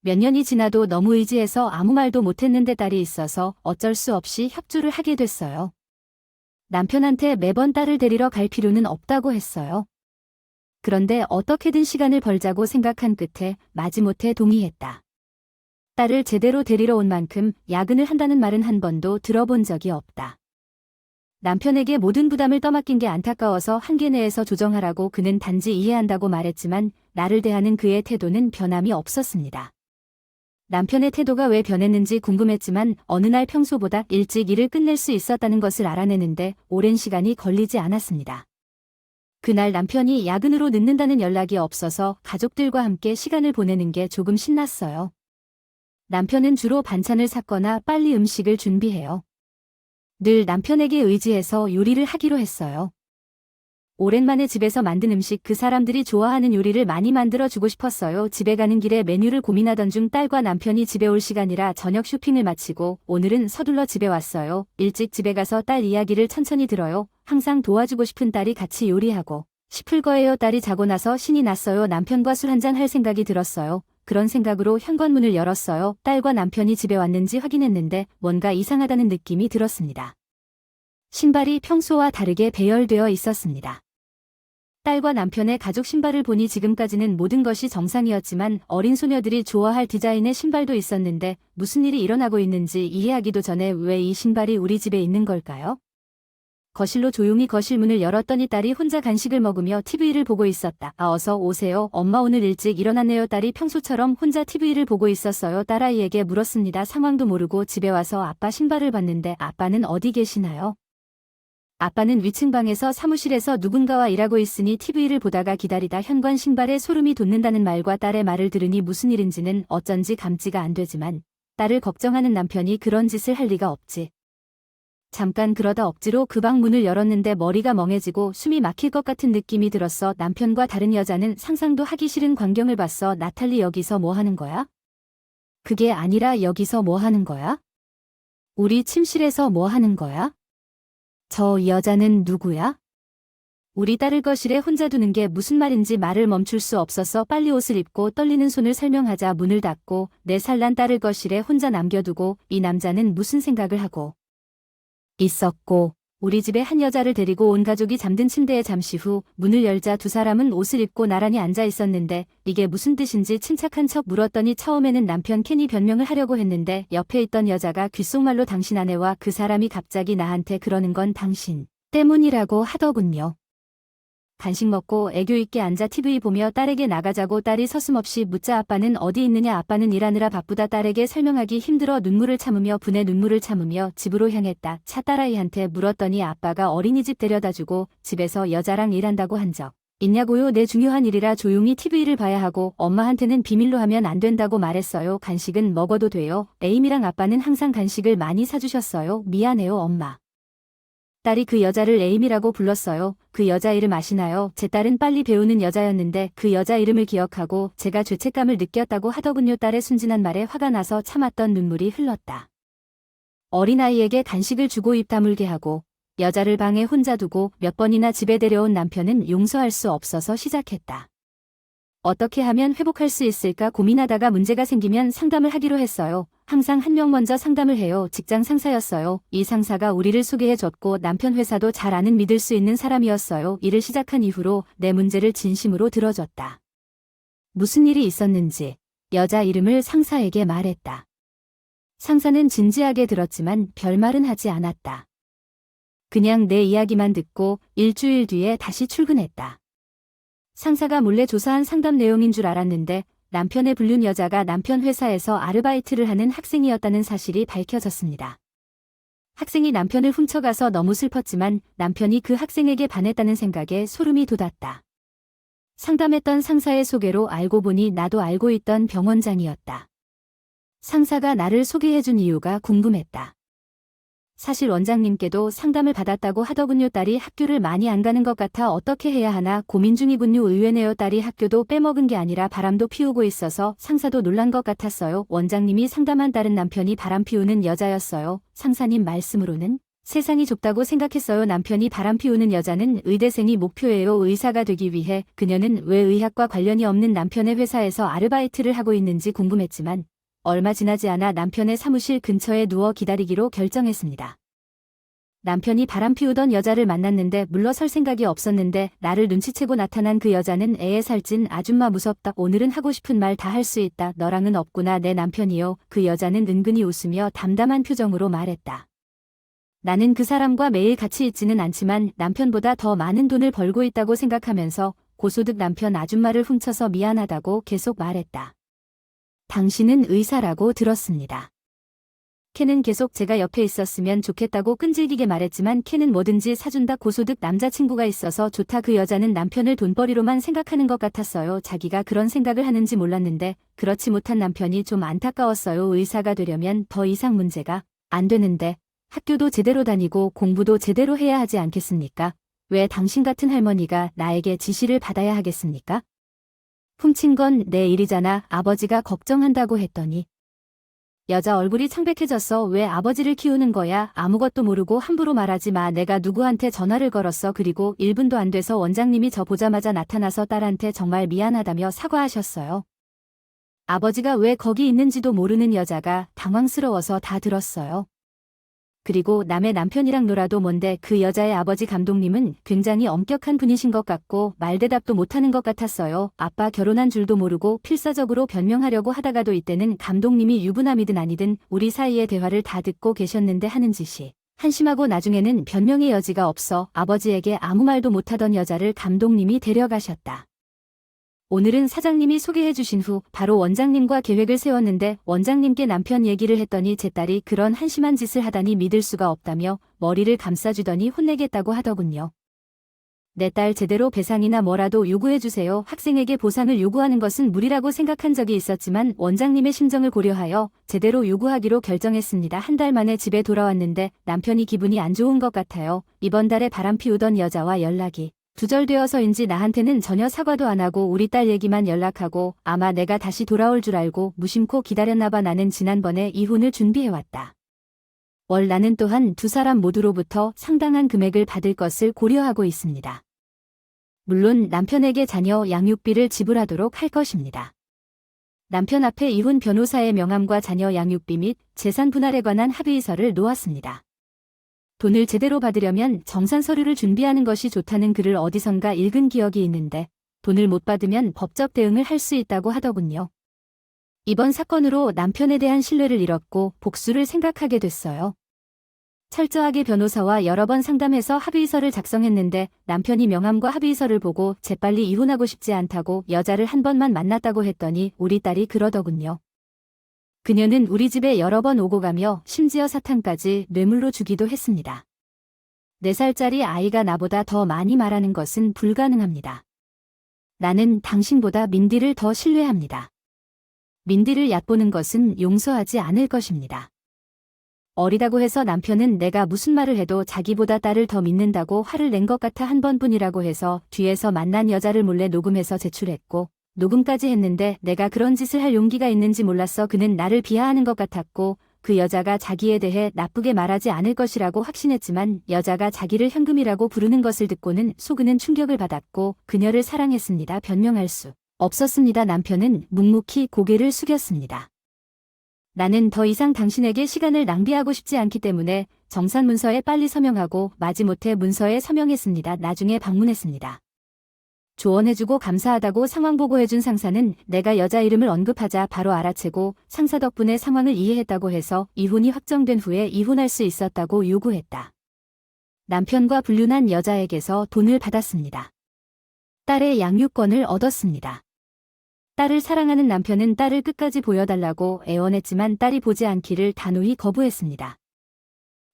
몇 년이 지나도 너무 의지해서 아무 말도 못했는데 딸이 있어서 어쩔 수 없이 협조를 하게 됐어요. 남편한테 매번 딸을 데리러 갈 필요는 없다고 했어요. 그런데 어떻게든 시간을 벌자고 생각한 끝에 마지못해 동의했다. 딸을 제대로 데리러 온 만큼 야근을 한다는 말은 한 번도 들어본 적이 없다. 남편에게 모든 부담을 떠맡긴 게 안타까워서 한계 내에서 조정하라고 그는 단지 이해한다고 말했지만 나를 대하는 그의 태도는 변함이 없었습니다. 남편의 태도가 왜 변했는지 궁금했지만 어느 날 평소보다 일찍 일을 끝낼 수 있었다는 것을 알아내는데 오랜 시간이 걸리지 않았습니다. 그날 남편이 야근으로 늦는다는 연락이 없어서 가족들과 함께 시간을 보내는 게 조금 신났어요. 남편은 주로 반찬을 샀거나 빨리 음식을 준비해요. 늘 남편에게 의지해서 요리를 하기로 했어요. 오랜만에 집에서 만든 음식, 그 사람들이 좋아하는 요리를 많이 만들어 주고 싶었어요. 집에 가는 길에 메뉴를 고민하던 중 딸과 남편이 집에 올 시간이라 저녁 쇼핑을 마치고 오늘은 서둘러 집에 왔어요. 일찍 집에 가서 딸 이야기를 천천히 들어요. 항상 도와주고 싶은 딸이 같이 요리하고 싶을 거예요. 딸이 자고 나서 신이 났어요. 남편과 술 한잔 할 생각이 들었어요. 그런 생각으로 현관문을 열었어요. 딸과 남편이 집에 왔는지 확인했는데 뭔가 이상하다는 느낌이 들었습니다. 신발이 평소와 다르게 배열되어 있었습니다. 딸과 남편의 가족 신발을 보니 지금까지는 모든 것이 정상이었지만 어린 소녀들이 좋아할 디자인의 신발도 있었는데 무슨 일이 일어나고 있는지 이해하기도 전에 왜 이 신발이 우리 집에 있는 걸까요? 거실로 조용히 거실 문을 열었더니 딸이 혼자 간식을 먹으며 TV를 보고 있었다. 어서 오세요. 엄마 오늘 일찍 일어났네요. 딸이 평소처럼 혼자 TV를 보고 있었어요. 딸아이에게 물었습니다. 상황도 모르고 집에 와서 아빠 신발을 봤는데 아빠는 어디 계시나요? 아빠는 위층 방에서 사무실에서 누군가와 일하고 있으니 TV를 보다가 기다리다 현관 신발에 소름이 돋는다는 말과 딸의 말을 들으니 무슨 일인지는 어쩐지 감지가 안 되지만 딸을 걱정하는 남편이 그런 짓을 할 리가 없지. 잠깐 그러다 억지로 그 방 문을 열었는데 머리가 멍해지고 숨이 막힐 것 같은 느낌이 들었어. 남편과 다른 여자는 상상도 하기 싫은 광경을 봤어. 나탈리 여기서 뭐 하는 거야? 그게 아니라 여기서 뭐 하는 거야? 우리 침실에서 뭐 하는 거야? 저 여자는 누구야? 우리 딸을 거실에 혼자 두는 게 무슨 말인지 말을 멈출 수 없어서 빨리 옷을 입고 떨리는 손을 설명하자 문을 닫고 4살 난 딸을 거실에 혼자 남겨두고 이 남자는 무슨 생각을 하고 있었고 우리 집에 한 여자를 데리고 온 가족이 잠든 침대에 잠시 후 문을 열자 두 사람은 옷을 입고 나란히 앉아 있었는데 이게 무슨 뜻인지 침착한 척 물었더니 처음에는 남편 켄이 변명을 하려고 했는데 옆에 있던 여자가 귓속말로 당신 아내와 그 사람이 갑자기 나한테 그러는 건 당신 때문이라고 하더군요. 간식 먹고 애교 있게 앉아 TV 보며 딸에게 나가자고 딸이 서슴없이 묻자 아빠는 어디 있느냐. 아빠는 일하느라 바쁘다. 딸에게 설명하기 힘들어 눈물을 참으며 분해 눈물을 참으며 집으로 향했다. 차 딸아이한테 물었더니 아빠가 어린이집 데려다주고 집에서 여자랑 일한다고 한 적 있냐고요. 내 중요한 일이라 조용히 TV를 봐야 하고 엄마한테는 비밀로 하면 안 된다고 말했어요. 간식은 먹어도 돼요. 에임이랑 아빠는 항상 간식을 많이 사주셨어요. 미안해요 엄마. 딸이 그 여자를 에임이라고 불렀어요. 그 여자 이름 아시나요? 제 딸은 빨리 배우는 여자였는데 그 여자 이름을 기억하고 제가 죄책감을 느꼈다고 하더군요. 딸의 순진한 말에 화가 나서 참았던 눈물이 흘렀다. 어린아이에게 간식을 주고 입 다물게 하고 여자를 방에 혼자 두고 몇 번이나 집에 데려온 남편은 용서할 수 없어서 시작했다. 어떻게 하면 회복할 수 있을까 고민하다가 문제가 생기면 상담을 하기로 했어요. 항상 한 명 먼저 상담을 해요. 직장 상사였어요. 이 상사가 우리를 소개해줬고 남편 회사도 잘 아는 믿을 수 있는 사람이었어요. 일을 시작한 이후로 내 문제를 진심으로 들어줬다. 무슨 일이 있었는지 여자 이름을 상사에게 말했다. 상사는 진지하게 들었지만 별말은 하지 않았다. 그냥 내 이야기만 듣고 일주일 뒤에 다시 출근했다. 상사가 몰래 조사한 상담 내용인 줄 알았는데 남편의 불륜 여자가 남편 회사에서 아르바이트를 하는 학생이었다는 사실이 밝혀졌습니다. 학생이 남편을 훔쳐가서 너무 슬펐지만 남편이 그 학생에게 반했다는 생각에 소름이 돋았다. 상담했던 상사의 소개로 알고 보니 나도 알고 있던 병원장이었다. 상사가 나를 소개해준 이유가 궁금했다. 사실 원장님께도 상담을 받았다고 하더군요. 딸이 학교를 많이 안 가는 것 같아 어떻게 해야 하나 고민 중이군요. 의외네요. 딸이 학교도 빼먹은 게 아니라 바람도 피우고 있어서 상사도 놀란 것 같았어요. 원장님이 상담한 딸은 남편이 바람 피우는 여자였어요. 상사님 말씀으로는 세상이 좁다고 생각했어요. 남편이 바람 피우는 여자는 의대생이 목표예요. 의사가 되기 위해 그녀는 왜 의학과 관련이 없는 남편의 회사에서 아르바이트를 하고 있는지 궁금했지만 얼마 지나지 않아 남편의 사무실 근처에 누워 기다리기로 결정했습니다. 남편이 바람 피우던 여자를 만났는데 물러설 생각이 없었는데 나를 눈치채고 나타난 그 여자는 애에 살찐 아줌마 무섭다. 오늘은 하고 싶은 말 다 할 수 있다. 너랑은 없구나. 내 남편이요. 그 여자는 은근히 웃으며 담담한 표정으로 말했다. 나는 그 사람과 매일 같이 있지는 않지만 남편보다 더 많은 돈을 벌고 있다고 생각하면서 고소득 남편 아줌마를 훔쳐서 미안하다고 계속 말했다. 당신은 의사라고 들었습니다. 켄은 계속 제가 옆에 있었으면 좋겠다고 끈질기게 말했지만 켄은 뭐든지 사준다. 고소득 남자친구가 있어서 좋다. 그 여자는 남편을 돈벌이로만 생각하는 것 같았어요. 자기가 그런 생각을 하는지 몰랐는데 그렇지 못한 남편이 좀 안타까웠어요. 의사가 되려면 더 이상 문제가 안 되는데 학교도 제대로 다니고 공부도 제대로 해야 하지 않겠습니까? 왜 당신 같은 할머니가 나에게 지시를 받아야 하겠습니까? 훔친 건 내 일이잖아. 아버지가 걱정한다고 했더니 여자 얼굴이 창백해졌어. 왜 아버지를 키우는 거야? 아무것도 모르고 함부로 말하지 마. 내가 누구한테 전화를 걸었어. 그리고 1분도 안 돼서 원장님이 저 보자마자 나타나서 딸한테 정말 미안하다며 사과하셨어요. 아버지가 왜 거기 있는지도 모르는 여자가 당황스러워서 다 들었어요. 그리고 남의 남편이랑 놀아도 뭔데 그 여자의 아버지 감독님은 굉장히 엄격한 분이신 것 같고 말대답도 못하는 것 같았어요. 아빠 결혼한 줄도 모르고 필사적으로 변명하려고 하다가도 이때는 감독님이 유부남이든 아니든 우리 사이의 대화를 다 듣고 계셨는데 하는 짓이 한심하고 나중에는 변명의 여지가 없어 아버지에게 아무 말도 못하던 여자를 감독님이 데려가셨다. 오늘은 사장님이 소개해 주신 후 바로 원장님과 계획을 세웠는데 원장님께 남편 얘기를 했더니 제 딸이 그런 한심한 짓을 하다니 믿을 수가 없다며 머리를 감싸주더니 혼내겠다고 하더군요. 내 딸 제대로 배상이나 뭐라도 요구해 주세요. 학생에게 보상을 요구하는 것은 무리라고 생각한 적이 있었지만 원장님의 심정을 고려하여 제대로 요구하기로 결정했습니다. 한 달 만에 집에 돌아왔는데 남편이 기분이 안 좋은 것 같아요. 이번 달에 바람 피우던 여자와 연락이 두절되어서인지 나한테는 전혀 사과도 안 하고 우리 딸 얘기만 연락하고 아마 내가 다시 돌아올 줄 알고 무심코 기다렸나봐. 나는 지난번에 이혼을 준비해왔다. 월 나는 또한 두 사람 모두로부터 상당한 금액을 받을 것을 고려하고 있습니다. 물론 남편에게 자녀 양육비를 지불하도록 할 것입니다. 남편 앞에 이혼 변호사의 명함과 자녀 양육비 및 재산 분할에 관한 합의서를 놓았습니다. 돈을 제대로 받으려면 정산 서류를 준비하는 것이 좋다는 글을 어디선가 읽은 기억이 있는데 돈을 못 받으면 법적 대응을 할 수 있다고 하더군요. 이번 사건으로 남편에 대한 신뢰를 잃었고 복수를 생각하게 됐어요. 철저하게 변호사와 여러 번 상담해서 합의서를 작성했는데 남편이 명함과 합의서를 보고 재빨리 이혼하고 싶지 않다고 여자를 한 번만 만났다고 했더니 우리 딸이 그러더군요. 그녀는 우리 집에 여러 번 오고 가며 심지어 사탕까지 뇌물로 주기도 했습니다. 4살짜리 아이가 나보다 더 많이 말하는 것은 불가능합니다. 나는 당신보다 민디를 더 신뢰합니다. 민디를 얕보는 것은 용서하지 않을 것입니다. 어리다고 해서 남편은 내가 무슨 말을 해도 자기보다 딸을 더 믿는다고 화를 낸 것 같아 한 번뿐이라고 해서 뒤에서 만난 여자를 몰래 녹음해서 제출했고 녹음까지 했는데 내가 그런 짓을 할 용기가 있는지 몰랐어. 그는 나를 비하하는 것 같았고 그 여자가 자기에 대해 나쁘게 말하지 않을 것이라고 확신했지만 여자가 자기를 현금이라고 부르는 것을 듣고는 속으는 충격을 받았고 그녀를 사랑했습니다. 변명할 수 없었습니다. 남편은 묵묵히 고개를 숙였습니다. 나는 더 이상 당신에게 시간을 낭비하고 싶지 않기 때문에 정산 문서에 빨리 서명하고 마지못해 문서에 서명했습니다. 나중에 방문했습니다. 조언해주고 감사하다고 상황 보고해준 상사는 내가 여자 이름을 언급하자 바로 알아채고 상사 덕분에 상황을 이해했다고 해서 이혼이 확정된 후에 이혼할 수 있었다고 요구했다. 남편과 불륜한 여자에게서 돈을 받았습니다. 딸의 양육권을 얻었습니다. 딸을 사랑하는 남편은 딸을 끝까지 보여달라고 애원했지만 딸이 보지 않기를 단호히 거부했습니다.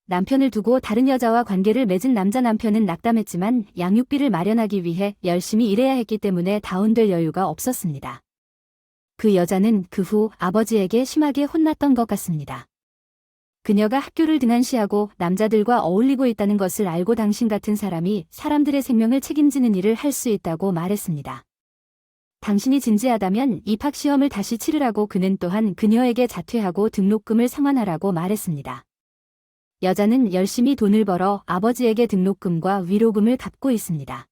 남편을 두고 다른 여자와 관계를 맺은 남자 남편은 낙담했지만 양육비를 마련하기 위해 열심히 일해야 했기 때문에 다운될 여유가 없었습니다. 그 여자는 그 후 아버지에게 심하게 혼났던 것 같습니다. 그녀가 학교를 등한시하고 남자들과 어울리고 있다는 것을 알고 당신 같은 사람이 사람들의 생명을 책임지는 일을 할 수 있다고 말했습니다. 당신이 진지하다면 입학시험을 다시 치르라고 그는 또한 그녀에게 자퇴하고 등록금을 상환하라고 말했습니다. 여자는 열심히 돈을 벌어 아버지에게 등록금과 위로금을 갚고 있습니다.